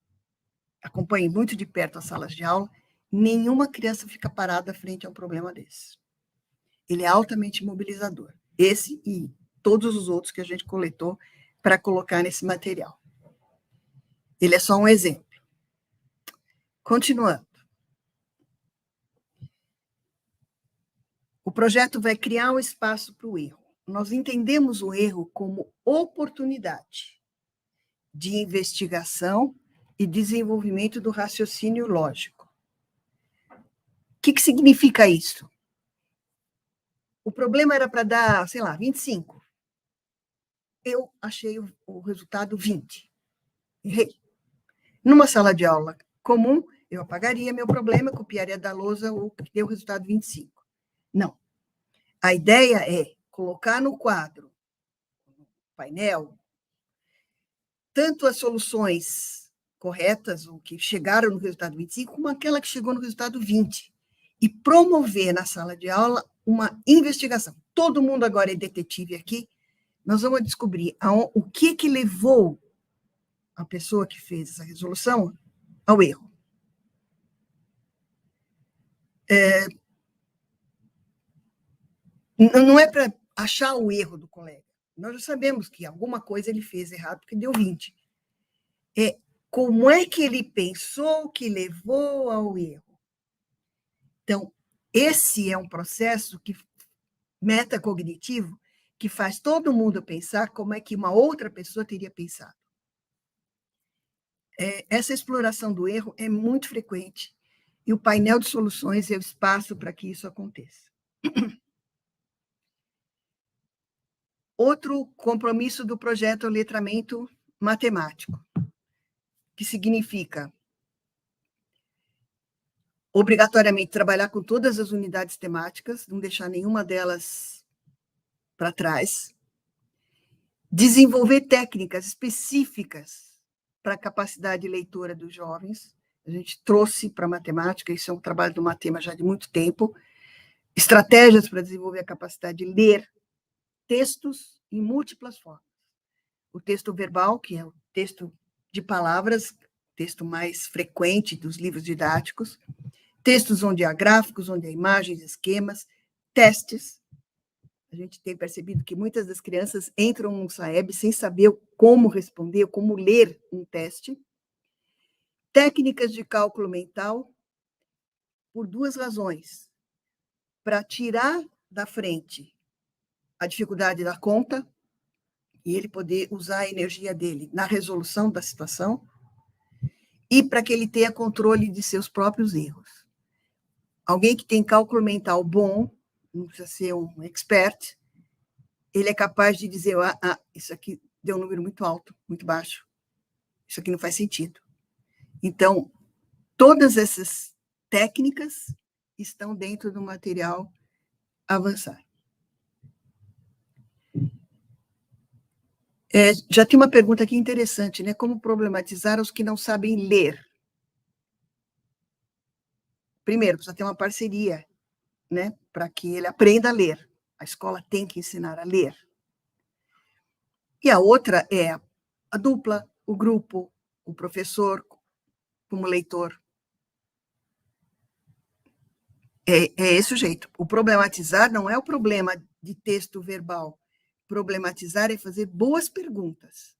acompanhei muito de perto as salas de aula, nenhuma criança fica parada frente a um problema desse. Ele é altamente mobilizador. Esse e todos os outros que a gente coletou para colocar nesse material. Ele é só um exemplo. Continuando. O projeto vai criar um espaço para o erro. Nós entendemos o erro como oportunidade de investigação e desenvolvimento do raciocínio lógico. O que significa isso? O problema era para dar, sei lá, 25. Eu achei o resultado 20. Errei. Numa sala de aula comum, eu apagaria meu problema, copiaria da lousa o que deu o resultado 25. Não. A ideia é colocar no quadro, no painel, tanto as soluções corretas, o que chegaram no resultado 25, como aquela que chegou no resultado 20. E promover na sala de aula uma investigação. Todo mundo agora é detetive aqui. Nós vamos descobrir o que levou a pessoa que fez essa resolução ao erro. Não é para achar o erro do colega. Nós já sabemos que alguma coisa ele fez errado, porque deu 20. Como é que ele pensou que levou ao erro? Então, esse é um processo metacognitivo que faz todo mundo pensar como é que uma outra pessoa teria pensado. Essa exploração do erro é muito frequente, e o painel de soluções é o espaço para que isso aconteça. Outro compromisso do projeto é o letramento matemático, que significa obrigatoriamente trabalhar com todas as unidades temáticas, não deixar nenhuma delas para trás, desenvolver técnicas específicas para a capacidade de leitura dos jovens. A gente trouxe para a matemática, isso é um trabalho do Matema já de muito tempo, estratégias para desenvolver a capacidade de ler textos em múltiplas formas. O texto verbal, que é o texto de palavras, texto mais frequente dos livros didáticos, textos onde há gráficos, onde há imagens, esquemas, testes. A gente tem percebido que muitas das crianças entram no SAEB sem saber como responder, como ler um teste. Técnicas de cálculo mental, por duas razões. Para tirar da frente a dificuldade da conta, e ele poder usar a energia dele na resolução da situação, e para que ele tenha controle de seus próprios erros. Alguém que tem cálculo mental bom, não precisa ser um expert, ele é capaz de dizer, isso aqui deu um número muito alto, muito baixo, isso aqui não faz sentido. Então, todas essas técnicas estão dentro do material Avançar. Já tem uma pergunta aqui interessante, né? Como problematizar os que não sabem ler? Primeiro, precisa ter uma parceria, né? Para que ele aprenda a ler. A escola tem que ensinar a ler. E a outra é a dupla, o grupo, o professor como leitor. É esse o jeito. O problematizar não é o problema de texto verbal. Problematizar é fazer boas perguntas.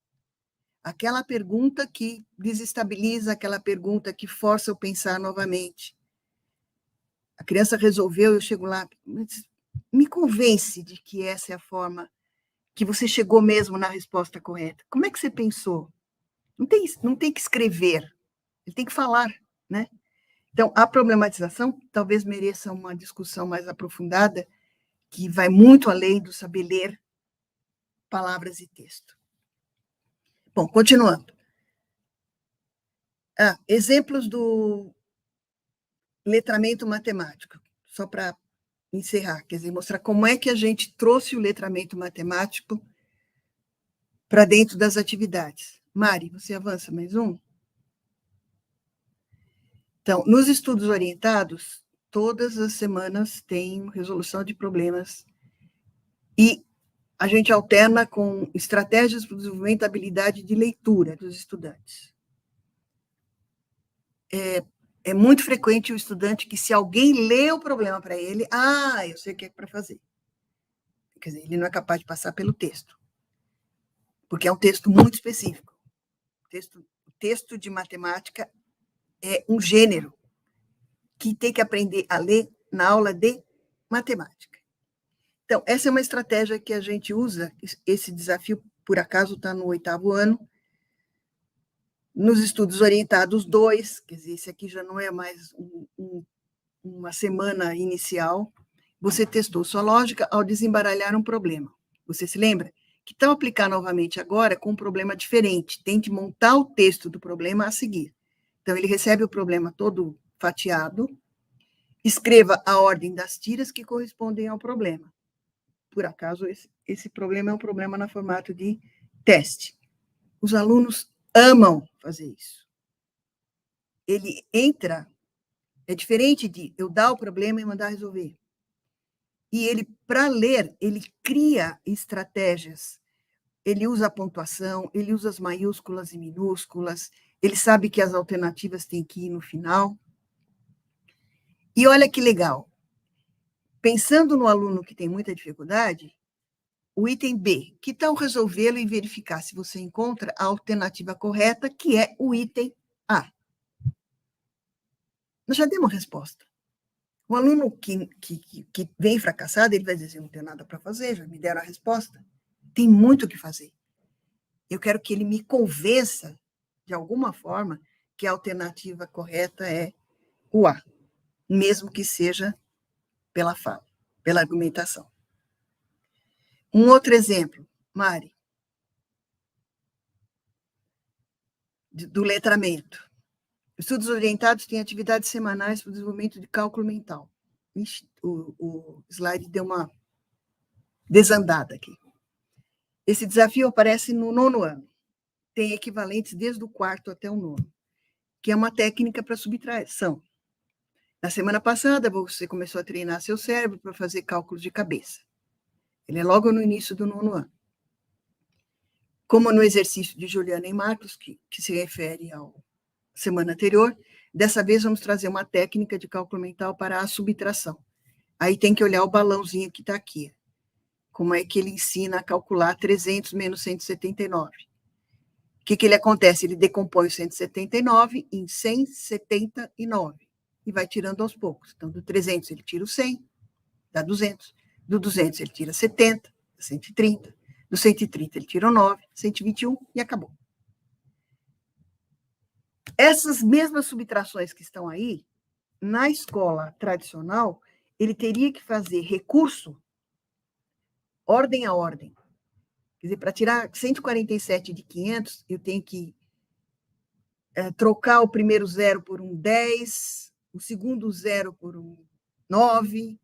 Aquela pergunta que desestabiliza, aquela pergunta que força o pensar novamente. A criança resolveu, eu chego lá, me convence de que essa é a forma que você chegou mesmo na resposta correta. Como é que você pensou? Não tem que escrever, ele tem que falar, né? Então, a problematização talvez mereça uma discussão mais aprofundada, que vai muito além do saber ler palavras e texto. Bom, continuando. Exemplos do letramento matemático, só para encerrar, quer dizer, mostrar como é que a gente trouxe o letramento matemático para dentro das atividades. Mari, você avança mais um? Então, nos estudos orientados, todas as semanas tem resolução de problemas e a gente alterna com estratégias para o desenvolvimento da habilidade de leitura dos estudantes. É muito frequente o estudante que, se alguém lê o problema para ele, eu sei o que é para fazer. Quer dizer, ele não é capaz de passar pelo texto, porque é um texto muito específico. O texto de matemática é um gênero que tem que aprender a ler na aula de matemática. Então, essa é uma estratégia que a gente usa, esse desafio, por acaso, está no 8º ano, nos estudos orientados 2, quer dizer, esse aqui já não é mais uma semana inicial, você testou sua lógica ao desembaralhar um problema. Você se lembra? Que tal aplicar novamente agora com um problema diferente? Tente montar o texto do problema a seguir. Então, ele recebe o problema todo fatiado, escreva a ordem das tiras que correspondem ao problema. Por acaso, esse problema é um problema no formato de teste. Os alunos amam fazer isso. Ele entra, é diferente de eu dar o problema e mandar resolver. E ele, para ler, ele cria estratégias. Ele usa a pontuação, ele usa as maiúsculas e minúsculas, ele sabe que as alternativas têm que ir no final. E olha que legal. Pensando no aluno que tem muita dificuldade, o item B, que tal resolvê-lo e verificar se você encontra a alternativa correta, que é o item A. Nós já demos resposta. O aluno que vem fracassado, ele vai dizer, não tenho nada para fazer, já me deram a resposta. Tem muito o que fazer. Eu quero que ele me convença, de alguma forma, que a alternativa correta é o A, mesmo que seja pela fala, pela argumentação. Um outro exemplo, Mari, do letramento. Estudos orientados têm atividades semanais para o desenvolvimento de cálculo mental. O slide deu uma desandada aqui. Esse desafio aparece no 9º ano. Tem equivalentes desde o 4º até o 9º, que é uma técnica para subtração. Na semana passada, você começou a treinar seu cérebro para fazer cálculos de cabeça. Ele é logo no início do 9º ano. Como no exercício de Juliana e Marcos, que se refere à semana anterior, dessa vez vamos trazer uma técnica de cálculo mental para a subtração. Aí tem que olhar o balãozinho que está aqui. Como é que ele ensina a calcular 300 menos 179. O que ele acontece? Ele decompõe o 179 em 179 e vai tirando aos poucos. Então, do 300 ele tira o 100, dá 200. Do 200 ele tira 70, 130. Do 130 ele tira o 9, 121 e acabou. Essas mesmas subtrações que estão aí, na escola tradicional, ele teria que fazer recurso ordem a ordem. Quer dizer, para tirar 147 de 500, eu tenho que trocar o primeiro zero por um 10, o segundo zero por um 9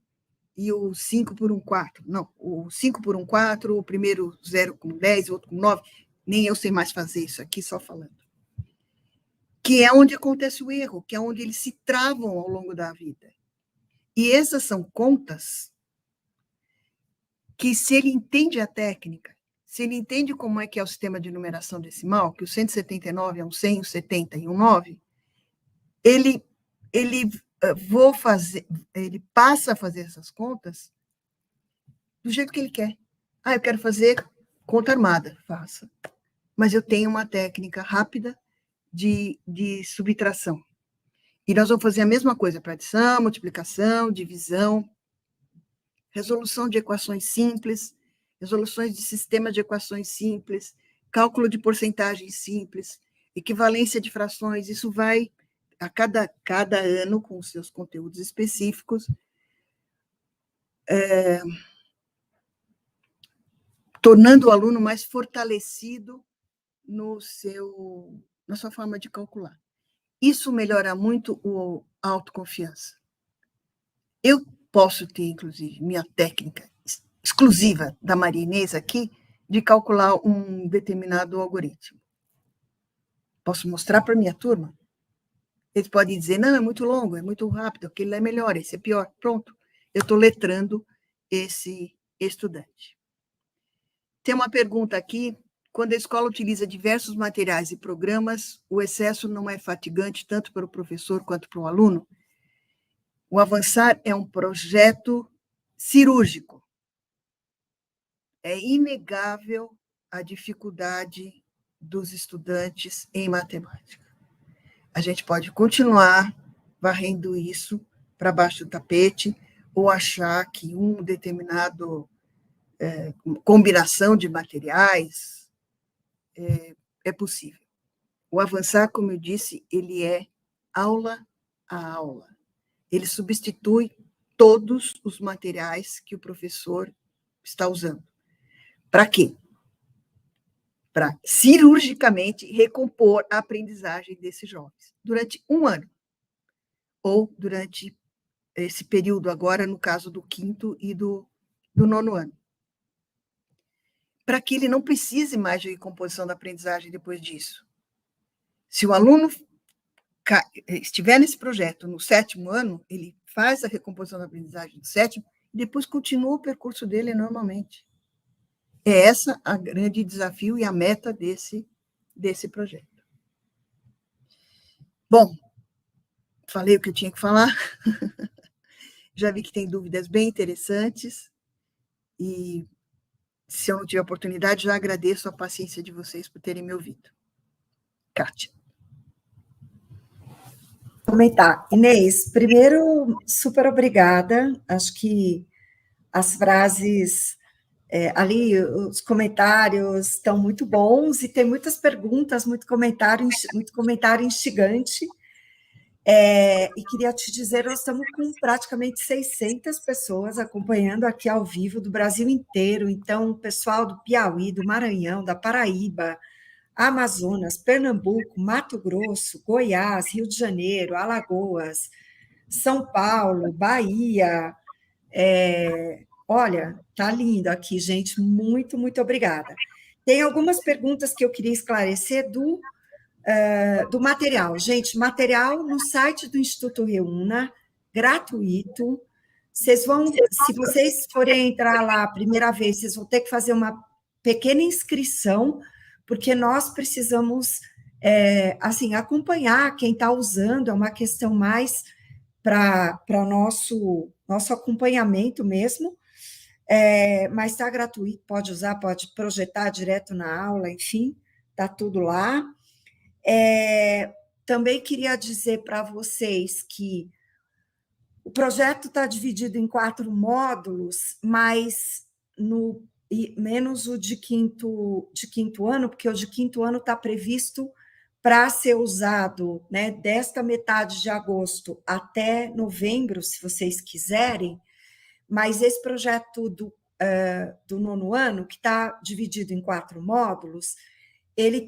e o 5 por um 4. Não, o 5 por um 4, o primeiro zero com 10, o outro com 9. Nem eu sei mais fazer isso aqui, só falando. Que é onde acontece o erro, que é onde eles se travam ao longo da vida. E essas são contas que, se ele entende a técnica, se ele entende como é que é o sistema de numeração decimal, que o 179 é um 100, um 70 e um 9, ele passa a fazer essas contas do jeito que ele quer. Ah, eu quero fazer conta armada, faça. Mas eu tenho uma técnica rápida de subtração. E nós vamos fazer a mesma coisa para adição, multiplicação, divisão, resolução de equações simples, resoluções de sistema de equações simples, cálculo de porcentagens simples, equivalência de frações. Isso vai, a cada ano, com os seus conteúdos específicos, tornando o aluno mais fortalecido na sua forma de calcular. Isso melhora muito a autoconfiança. Eu posso ter, inclusive, minha técnica exclusiva da Maria Inês aqui, de calcular um determinado algoritmo. Posso mostrar para a minha turma? Eles podem dizer, não, é muito longo, é muito rápido, aquele é melhor, esse é pior. Pronto, eu estou letrando esse estudante. Tem uma pergunta aqui. Quando a escola utiliza diversos materiais e programas, o excesso não é fatigante tanto para o professor quanto para o aluno? O Avançar é um projeto cirúrgico. É inegável a dificuldade dos estudantes em matemática. A gente pode continuar varrendo isso para baixo do tapete ou achar que um determinado combinação de materiais é possível. O Avançar, como eu disse, ele é aula a aula. Ele substitui todos os materiais que o professor está usando. Para quê? para cirurgicamente recompor a aprendizagem desses jovens, durante 1 ano, ou durante esse período agora, no caso do 5º e do 9º ano, para que ele não precise mais de recomposição da aprendizagem depois disso. Se o aluno estiver nesse projeto no 7º ano, ele faz a recomposição da aprendizagem do 7º e depois continua o percurso dele normalmente. É essa a grande desafio e a meta desse projeto. Bom, falei o que eu tinha que falar. Já vi que tem dúvidas bem interessantes e, se eu não tiver oportunidade, já agradeço a paciência de vocês por terem me ouvido. Kátia. Comentar. Inês, primeiro, super obrigada. Acho que as frases ali, os comentários estão muito bons e tem muitas perguntas, muito comentário instigante. E queria te dizer, nós estamos com praticamente 600 pessoas acompanhando aqui ao vivo do Brasil inteiro. Então, o pessoal do Piauí, do Maranhão, da Paraíba, Amazonas, Pernambuco, Mato Grosso, Goiás, Rio de Janeiro, Alagoas, São Paulo, Bahia. Olha, tá lindo aqui, gente. Muito, muito obrigada. Tem algumas perguntas que eu queria esclarecer do material. Gente, material no site do Instituto Reúna, gratuito. Vocês vão, se vocês forem entrar lá a primeira vez, vocês vão ter que fazer uma pequena inscrição, porque nós precisamos, assim, acompanhar quem está usando, é uma questão mais para nosso acompanhamento mesmo, mas está gratuito, pode usar, pode projetar direto na aula, enfim, está tudo lá. Também queria dizer para vocês que o projeto está dividido em 4 módulos, mas menos o de quinto ano, porque o de 5º ano está previsto para ser usado, né, desta metade de agosto até novembro, se vocês quiserem, mas esse projeto do 9º ano, que está dividido em 4 módulos, ele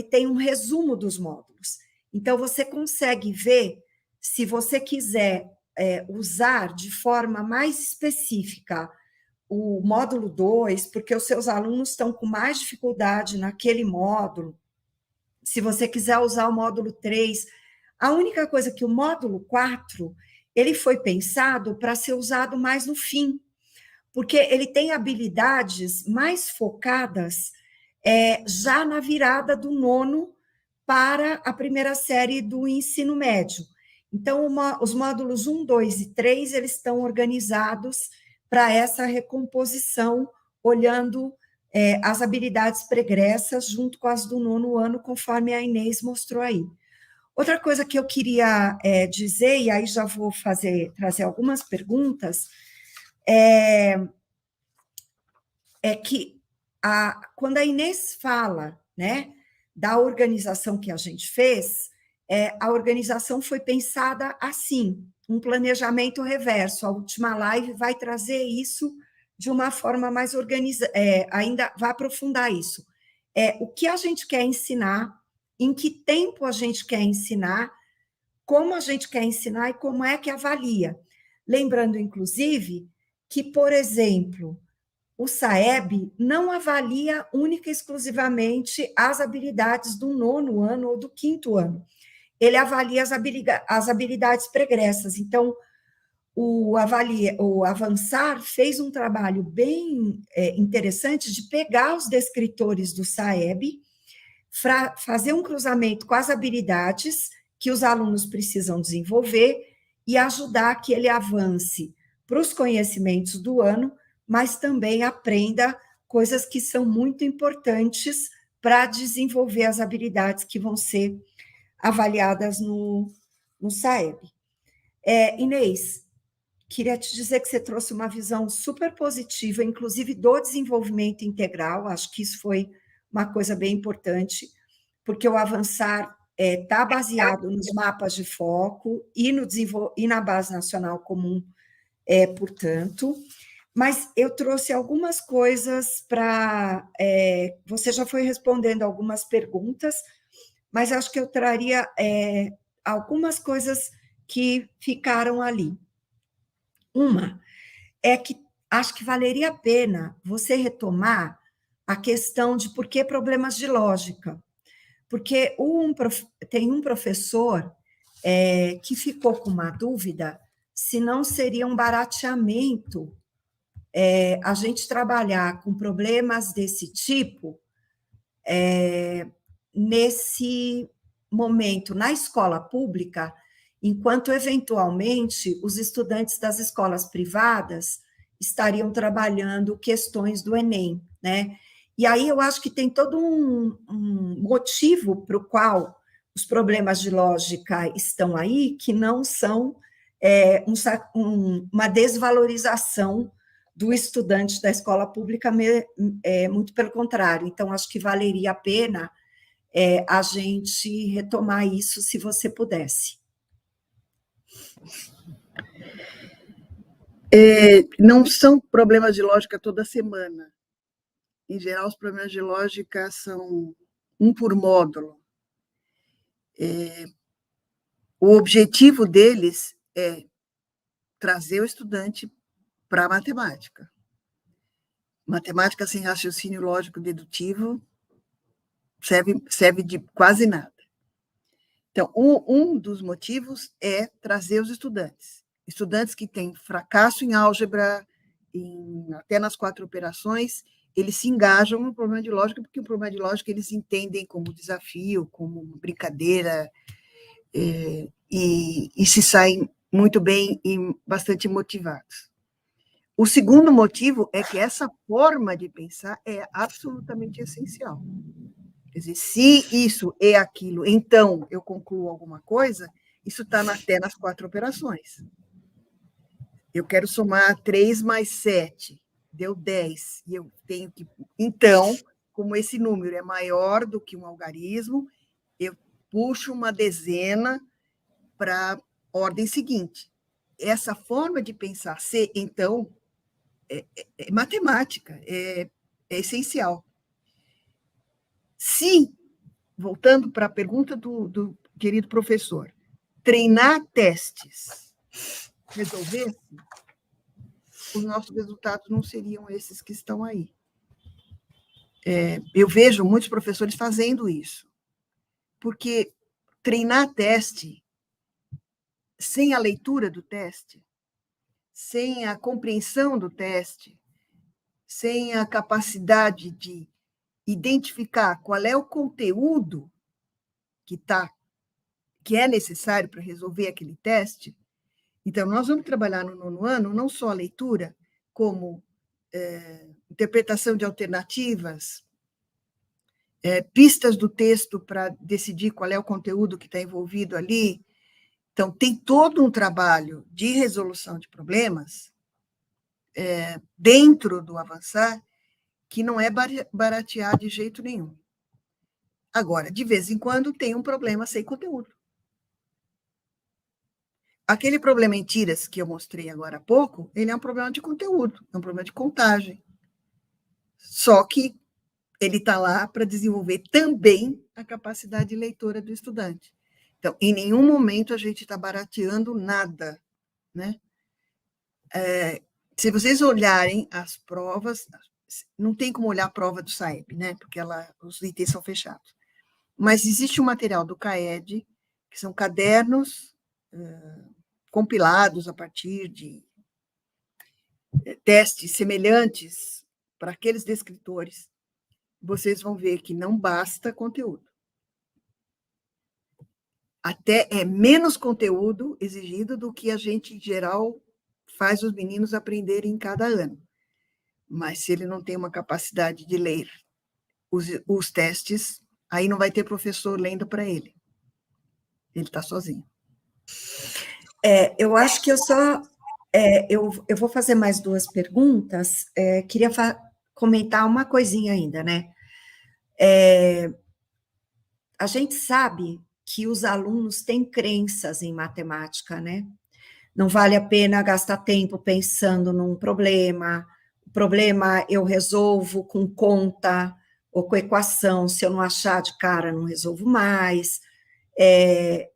tem um resumo dos módulos. Então, você consegue ver, se você quiser usar de forma mais específica o módulo 2, porque os seus alunos estão com mais dificuldade naquele módulo. Se você quiser usar o módulo 3, a única coisa que o módulo 4, ele foi pensado para ser usado mais no fim, porque ele tem habilidades mais focadas já na virada do 9º para a primeira série do ensino médio. Então, os módulos 1, 2 e 3, eles estão organizados para essa recomposição, olhando as habilidades pregressas junto com as do 9º ano, conforme a Inês mostrou aí. Outra coisa que eu queria dizer, e aí já vou trazer algumas perguntas, é que quando a Inês fala, né, da organização que a gente fez, a organização foi pensada assim, um planejamento reverso. A última live vai trazer isso de uma forma mais organizada, ainda vai aprofundar isso. O que a gente quer ensinar, em que tempo a gente quer ensinar, como a gente quer ensinar e como é que avalia. Lembrando, inclusive, que, por exemplo, o SAEB não avalia única e exclusivamente as habilidades do 9º ano ou do 5º ano. Ele avalia as habilidades pregressas. Então, o Avançar fez um trabalho bem interessante de pegar os descritores do SAEB, fazer um cruzamento com as habilidades que os alunos precisam desenvolver e ajudar que ele avance para os conhecimentos do ano, mas também aprenda coisas que são muito importantes para desenvolver as habilidades que vão ser avaliadas no SAEB. Inês, queria te dizer que você trouxe uma visão super positiva, inclusive do desenvolvimento integral, acho que isso foi uma coisa bem importante, porque o Avançar está baseado nos mapas de foco e na Base Nacional Comum, portanto. Mas eu trouxe algumas coisas para... você já foi respondendo algumas perguntas, mas acho que eu traria algumas coisas que ficaram ali. Uma é que acho que valeria a pena você retomar a questão de por que problemas de lógica. Porque tem um professor que ficou com uma dúvida se não seria um barateamento a gente trabalhar com problemas desse tipo nesse momento na escola pública, enquanto eventualmente os estudantes das escolas privadas estariam trabalhando questões do Enem, né? E aí eu acho que tem todo um motivo para o qual os problemas de lógica estão aí, que não são uma desvalorização do estudante da escola pública, muito pelo contrário. Então, acho que valeria a pena a gente retomar isso, se você pudesse. Não são problemas de lógica toda semana. Em geral, os problemas de lógica são um por módulo. O objetivo deles é trazer o estudante para a matemática. Matemática sem raciocínio lógico dedutivo serve de quase nada. Então, um dos motivos é trazer os estudantes que têm fracasso em álgebra, até nas 4 operações, eles se engajam no problema de lógica, porque o problema de lógica eles entendem como desafio, como brincadeira, e se saem muito bem e bastante motivados. O segundo motivo é que essa forma de pensar é absolutamente essencial. Quer dizer, se isso é aquilo, então eu concluo alguma coisa, isso está até nas 4 operações. Eu quero somar 3 mais 7, deu 10, e eu tenho que... Então, como esse número é maior do que um algarismo, eu puxo uma dezena para a ordem seguinte. Essa forma de pensar se, então, é matemática, é essencial. Se, voltando para a pergunta do querido professor, treinar testes resolvesse, os nossos resultados não seriam esses que estão aí. Eu vejo muitos professores fazendo isso, porque treinar teste sem a leitura do teste, sem a compreensão do teste, sem a capacidade de identificar qual é o conteúdo que é necessário para resolver aquele teste. Então, nós vamos trabalhar no 9º ano não só a leitura, como interpretação de alternativas, pistas do texto para decidir qual é o conteúdo que está envolvido ali. Então, tem todo um trabalho de resolução de problemas dentro do avançar que não é baratear de jeito nenhum. Agora, de vez em quando, tem um problema sem conteúdo. Aquele problema em tiras que eu mostrei agora há pouco, ele é um problema de conteúdo, é um problema de contagem. Só que ele está lá para desenvolver também a capacidade leitora do estudante. Então, em nenhum momento a gente está barateando nada, né? Se vocês olharem as provas, não tem como olhar a prova do SAEB, né? Porque os itens são fechados. Mas existe um material do CAED, que são cadernos compilados a partir de testes semelhantes para aqueles descritores. Vocês vão ver que não basta conteúdo. Até é menos conteúdo exigido do que a gente, em geral, faz os meninos aprenderem em cada ano. Mas se ele não tem uma capacidade de ler os testes, aí não vai ter professor lendo para ele. Ele está sozinho. Eu acho que eu vou fazer mais 2 perguntas. Queria comentar uma coisinha ainda, né? A gente sabe que os alunos têm crenças em matemática, né? não vale a pena gastar tempo pensando num problema. O problema eu resolvo com conta ou com equação, se eu não achar de cara, não resolvo mais.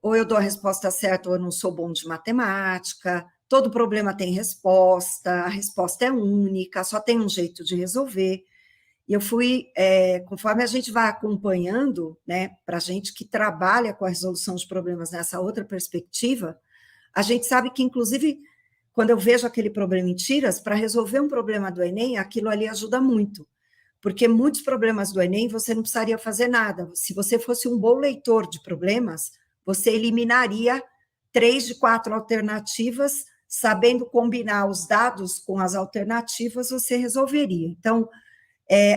Ou eu dou a resposta certa ou eu não sou bom de matemática. Todo problema tem resposta, a resposta é única, só tem um jeito de resolver. E eu fui, conforme a gente vai acompanhando, né, para a gente que trabalha com a resolução de problemas nessa outra perspectiva, a gente sabe que, inclusive, quando eu vejo aquele problema em tiras, para resolver um problema do Enem, aquilo ali ajuda muito, porque muitos problemas do Enem você não precisaria fazer nada. Se você fosse um bom leitor de problemas, você eliminaria 3 de 4 alternativas, sabendo combinar os dados com as alternativas, você resolveria. Então,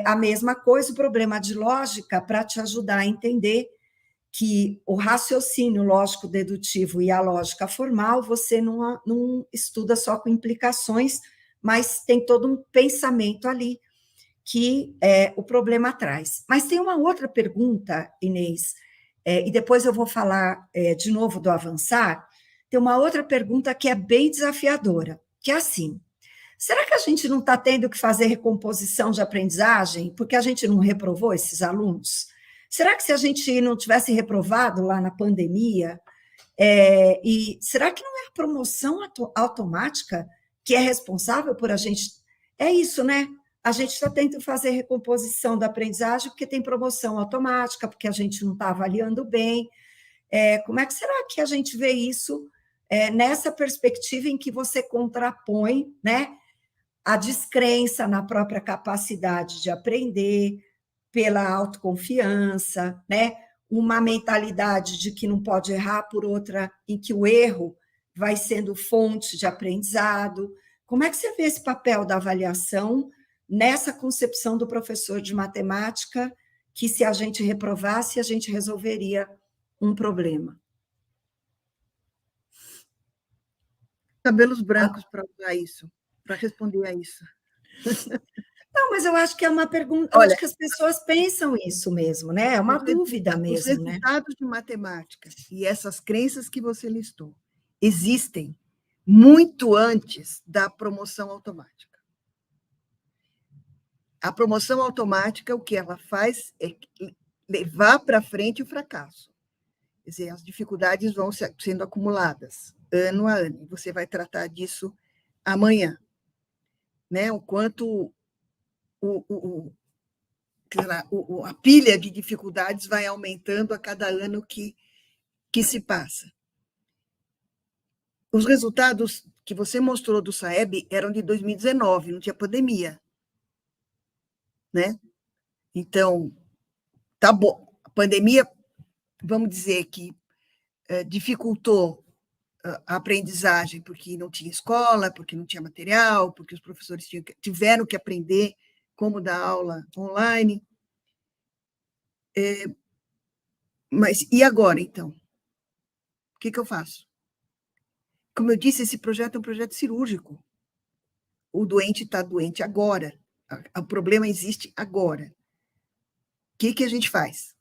a mesma coisa, o problema de lógica, para te ajudar a entender que o raciocínio lógico-dedutivo e a lógica formal, você não estuda só com implicações, mas tem todo um pensamento ali que o problema traz. Mas tem uma outra pergunta, Inês, e depois eu vou falar de novo do avançar, tem uma outra pergunta que é bem desafiadora, que é assim: será que a gente não está tendo que fazer recomposição de aprendizagem porque a gente não reprovou esses alunos? Será que se a gente não tivesse reprovado lá na pandemia, e será que não é a promoção automática que é responsável por a gente? É isso, né? A gente está tentando fazer recomposição da aprendizagem porque tem promoção automática, porque a gente não está avaliando bem. Como é que será que a gente vê isso nessa perspectiva em que você contrapõe, né, a descrença na própria capacidade de aprender, pela autoconfiança, né? Uma mentalidade de que não pode errar, por outra, em que o erro vai sendo fonte de aprendizado. Como é que você vê esse papel da avaliação nessa concepção do professor de matemática, que se a gente reprovasse, a gente resolveria um problema? Cabelos brancos para usar isso, para responder a isso. Não, mas eu acho que é uma pergunta, eu Olha, acho que as pessoas pensam isso mesmo, né? É uma dúvida os mesmo, né? resultados de matemática e essas crenças que você listou existem muito antes da promoção automática. A promoção automática, o que ela faz é levar para frente o fracasso. Quer dizer, as dificuldades vão sendo acumuladas ano a ano. Você vai tratar disso amanhã, né? O quanto a pilha de dificuldades vai aumentando a cada ano que se passa. Os resultados que você mostrou do SAEB eram de 2019, não tinha pandemia, né? Então, tá bom. A pandemia, vamos dizer que dificultou a aprendizagem, porque não tinha escola, porque não tinha material, porque os professores tiveram que aprender como dar aula online. Mas e agora, então? O que eu faço? Como eu disse, esse projeto é um projeto cirúrgico. O doente está doente agora. O problema existe agora. O que a gente faz?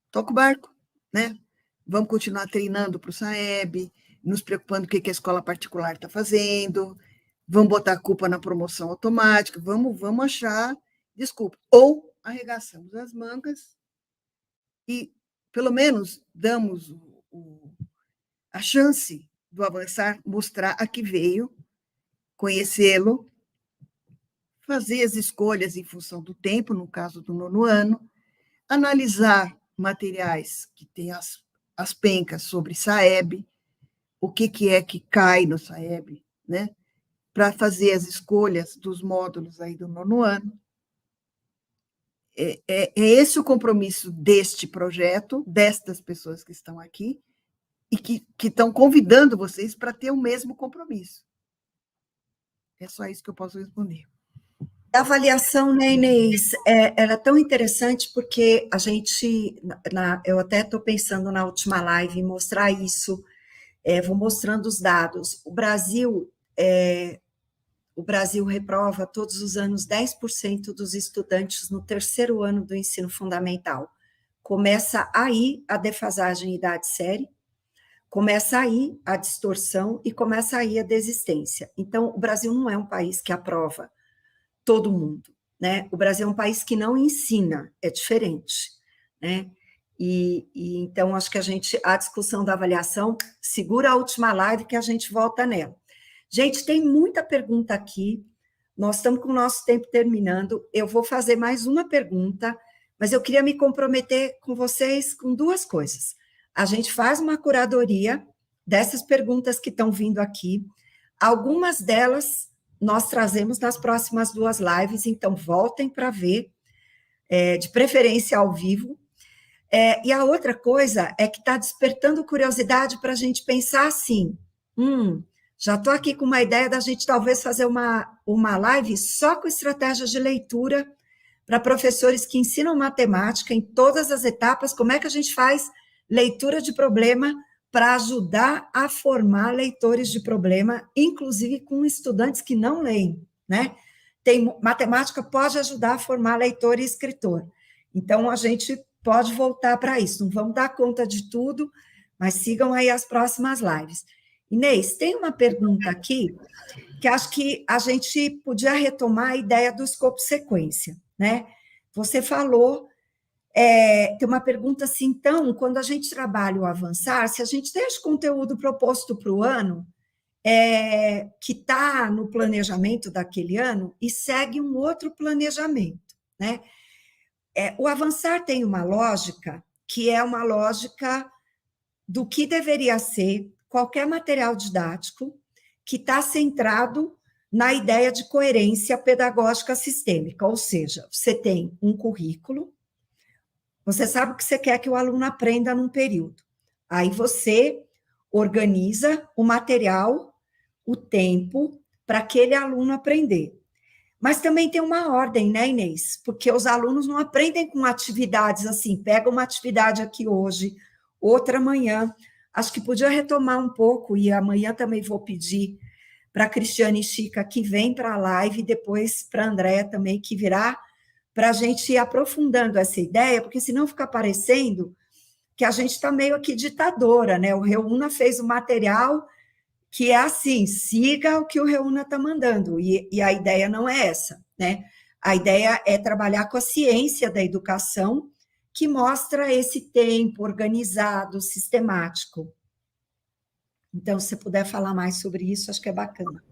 Toca o barco, né? Vamos continuar treinando para o SAEB, nos preocupando com o que a escola particular está fazendo, vamos botar a culpa na promoção automática, vamos achar desculpa. Ou arregaçamos as mangas e, pelo menos, damos a chance do avançar, mostrar a que veio, conhecê-lo, fazer as escolhas em função do tempo, no caso do 9º ano, analisar materiais que têm as pencas sobre SAEB, o que é que cai no SAEB, né? Para fazer as escolhas dos módulos aí do 9º ano. É esse o compromisso deste projeto, destas pessoas que estão aqui, e que estão convidando vocês para ter o mesmo compromisso. É só isso que eu posso responder. A avaliação, né, Inês, ela é tão interessante porque a gente, eu até estou pensando na última live em mostrar isso, vou mostrando os dados. O Brasil reprova todos os anos 10% dos estudantes no 3º ano do ensino fundamental. Começa aí a defasagem idade-série. começa aí a distorção e começa aí a desistência. Então, o Brasil não é um país que aprova todo mundo, né? O Brasil é um país que não ensina, é diferente, né? Então, acho que a discussão da avaliação, segura a última live que a gente volta nela. Gente, tem muita pergunta aqui, nós estamos com o nosso tempo terminando, eu vou fazer mais uma pergunta, mas eu queria me comprometer com vocês com duas coisas. A gente faz uma curadoria dessas perguntas que estão vindo aqui, algumas delas nós trazemos nas próximas 2 lives, então voltem para ver, de preferência ao vivo. E a outra coisa é que está despertando curiosidade para a gente pensar assim, já estou aqui com uma ideia da gente talvez fazer uma live só com estratégias de leitura para professores que ensinam matemática em todas as etapas, como é que a gente faz leitura de problema para ajudar a formar leitores de problema, inclusive com estudantes que não leem, né? Matemática pode ajudar a formar leitor e escritor. Então, a gente pode voltar para isso. Não vamos dar conta de tudo, mas sigam aí as próximas lives. Inês, tem uma pergunta aqui que acho que a gente podia retomar a ideia do escopo sequência, né? Você falou, tem uma pergunta assim, então, quando a gente trabalha o avançar, se a gente deixa o conteúdo proposto para o ano, que está no planejamento daquele ano, e segue um outro planejamento, né? O avançar tem uma lógica, que é uma lógica do que deveria ser qualquer material didático que está centrado na ideia de coerência pedagógica sistêmica, ou seja, você tem um currículo, você sabe o que você quer que o aluno aprenda num período, aí você organiza o material, o tempo, para aquele aluno aprender. Mas também tem uma ordem, né, Inês? Porque os alunos não aprendem com atividades assim, pega uma atividade aqui hoje, outra amanhã. Acho que podia retomar um pouco, e amanhã também vou pedir para a Cristiane e Chica que vem para a live, e depois para a Andréia também, que virá, para a gente ir aprofundando essa ideia, porque senão fica parecendo que a gente está meio aqui ditadora, né? O Reúna fez o material que é assim, siga o que o Reúna está mandando, e a ideia não é essa, né? A ideia é trabalhar com a ciência da educação, que mostra esse tempo organizado, sistemático. Então, se você puder falar mais sobre isso, acho que é bacana.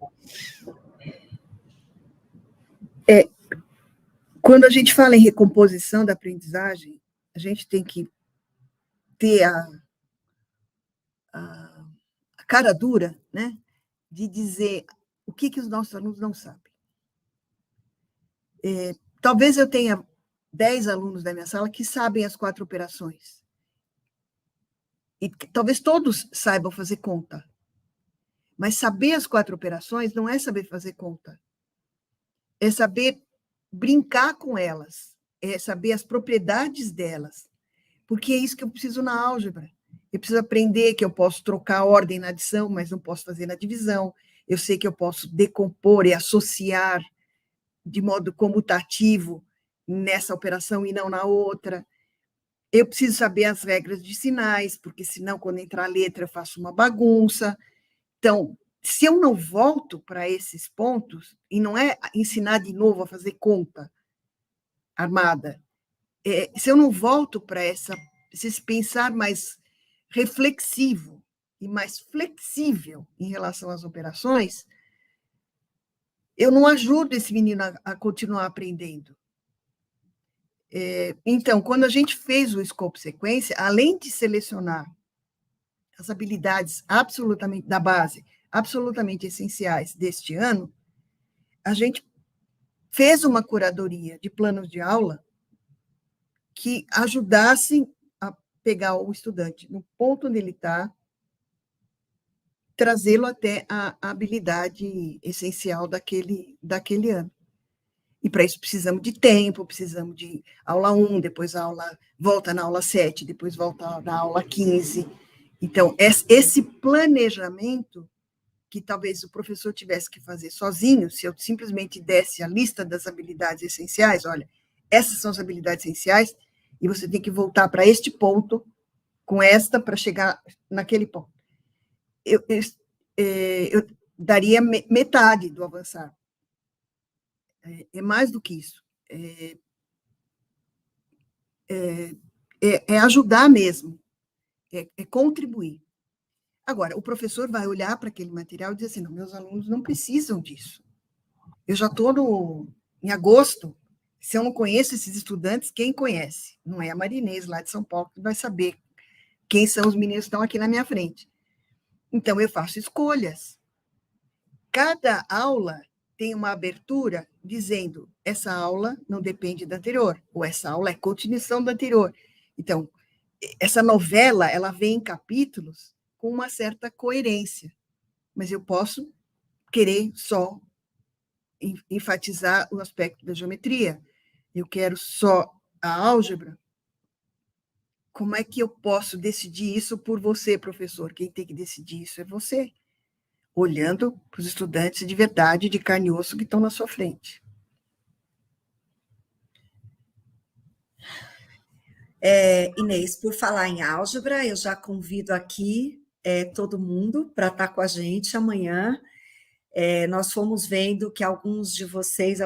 Quando a gente fala em recomposição da aprendizagem, a gente tem que ter a cara dura, né, de dizer o que os nossos alunos não sabem. Talvez eu tenha 10 alunos da minha sala que sabem as 4 operações. E talvez todos saibam fazer conta. Mas saber as 4 operações não é saber fazer conta. É saber brincar com elas. É saber as propriedades delas. Porque é isso que eu preciso na álgebra. Eu preciso aprender que eu posso trocar a ordem na adição, mas não posso fazer na divisão. Eu sei que eu posso decompor e associar de modo comutativo nessa operação e não na outra. Eu preciso saber as regras de sinais, porque senão, quando entrar a letra, eu faço uma bagunça. Então, se eu não volto para esses pontos, e não é ensinar de novo a fazer conta armada, se eu não volto para esse pensar mais reflexivo e mais flexível em relação às operações, eu não ajudo esse menino a continuar aprendendo. Então, quando a gente fez o escopo sequência, além de selecionar as habilidades absolutamente da base, absolutamente essenciais deste ano, a gente fez uma curadoria de planos de aula que ajudassem a pegar o estudante no ponto onde ele está, trazê-lo até a habilidade essencial daquele ano. E para isso precisamos de tempo, precisamos de aula 1, depois volta na aula 7, depois volta na aula 15. Então, esse planejamento que talvez o professor tivesse que fazer sozinho, se eu simplesmente desse a lista das habilidades essenciais, olha, essas são as habilidades essenciais, e você tem que voltar para este ponto, com esta, para chegar naquele ponto. eu daria metade do avançar. É mais do que isso. É ajudar mesmo, é contribuir. Agora, o professor vai olhar para aquele material e dizer assim, não, meus alunos não precisam disso. Eu já estou em agosto, se eu não conheço esses estudantes, quem conhece? Não é a Marinês, lá de São Paulo, que vai saber quem são os meninos que estão aqui na minha frente. Então, eu faço escolhas. Cada aula tem uma abertura dizendo, essa aula não depende da anterior, ou essa aula é continuação da anterior. Então, essa novela, ela vem em capítulos com uma certa coerência, mas eu posso querer só enfatizar o aspecto da geometria, eu quero só a álgebra. Como é que eu posso decidir isso por você, professor? Quem tem que decidir isso é você, olhando para os estudantes de verdade, de carne e osso, que estão na sua frente. Inês, por falar em álgebra, eu já convido aqui todo mundo para estar com a gente amanhã. Nós fomos vendo que algumas de vocês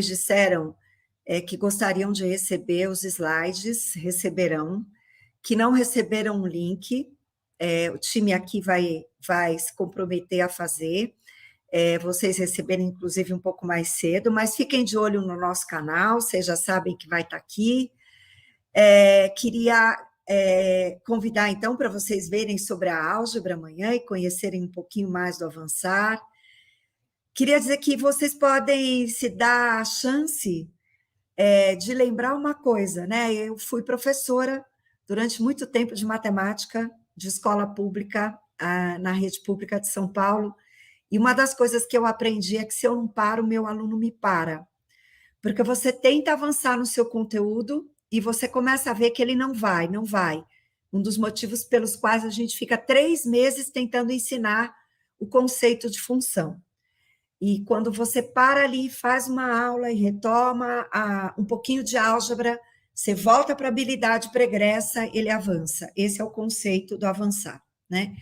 disseram que gostariam de receber os slides, receberão. Que não receberam o link, o time aqui vai se comprometer a fazer, vocês receberem, inclusive, um pouco mais cedo, mas fiquem de olho no nosso canal, vocês já sabem que vai estar aqui. Queria convidar, então, para vocês verem sobre a álgebra amanhã e conhecerem um pouquinho mais do avançar. Queria dizer que vocês podem se dar a chance de lembrar uma coisa, né? Eu fui professora durante muito tempo de matemática, de escola pública, na rede pública de São Paulo, e uma das coisas que eu aprendi é que se eu não paro, o meu aluno me para. Porque você tenta avançar no seu conteúdo e você começa a ver que ele não vai. Um dos motivos pelos quais a gente fica 3 meses tentando ensinar o conceito de função. E quando você para ali, faz uma aula e retoma um pouquinho de álgebra, você volta para a habilidade pregressa, ele avança. Esse é o conceito do avançar, né?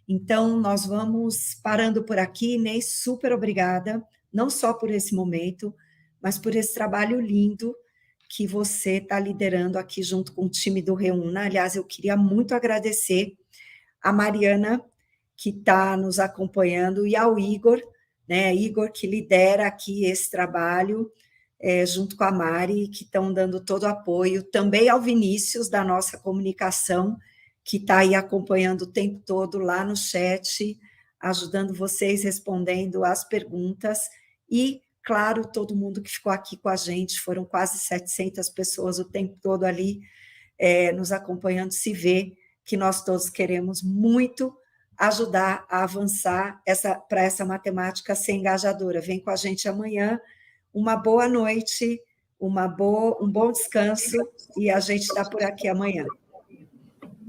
Então, nós vamos parando por aqui. Inês, super obrigada, não só por esse momento, mas por esse trabalho lindo que você está liderando aqui junto com o time do Reúna. Aliás, eu queria muito agradecer a Mariana, que está nos acompanhando, e ao Igor, né? Igor, que lidera aqui esse trabalho, junto com a Mari, que estão dando todo o apoio, também ao Vinícius, da nossa comunicação, que está aí acompanhando o tempo todo lá no chat, ajudando vocês, respondendo as perguntas, e, claro, todo mundo que ficou aqui com a gente, foram quase 700 pessoas o tempo todo ali, nos acompanhando, se vê que nós todos queremos muito ajudar a avançar para essa matemática ser engajadora. Vem com a gente amanhã, uma boa noite, um bom descanso, e a gente está por aqui amanhã.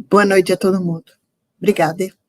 Boa noite a todo mundo. Obrigada.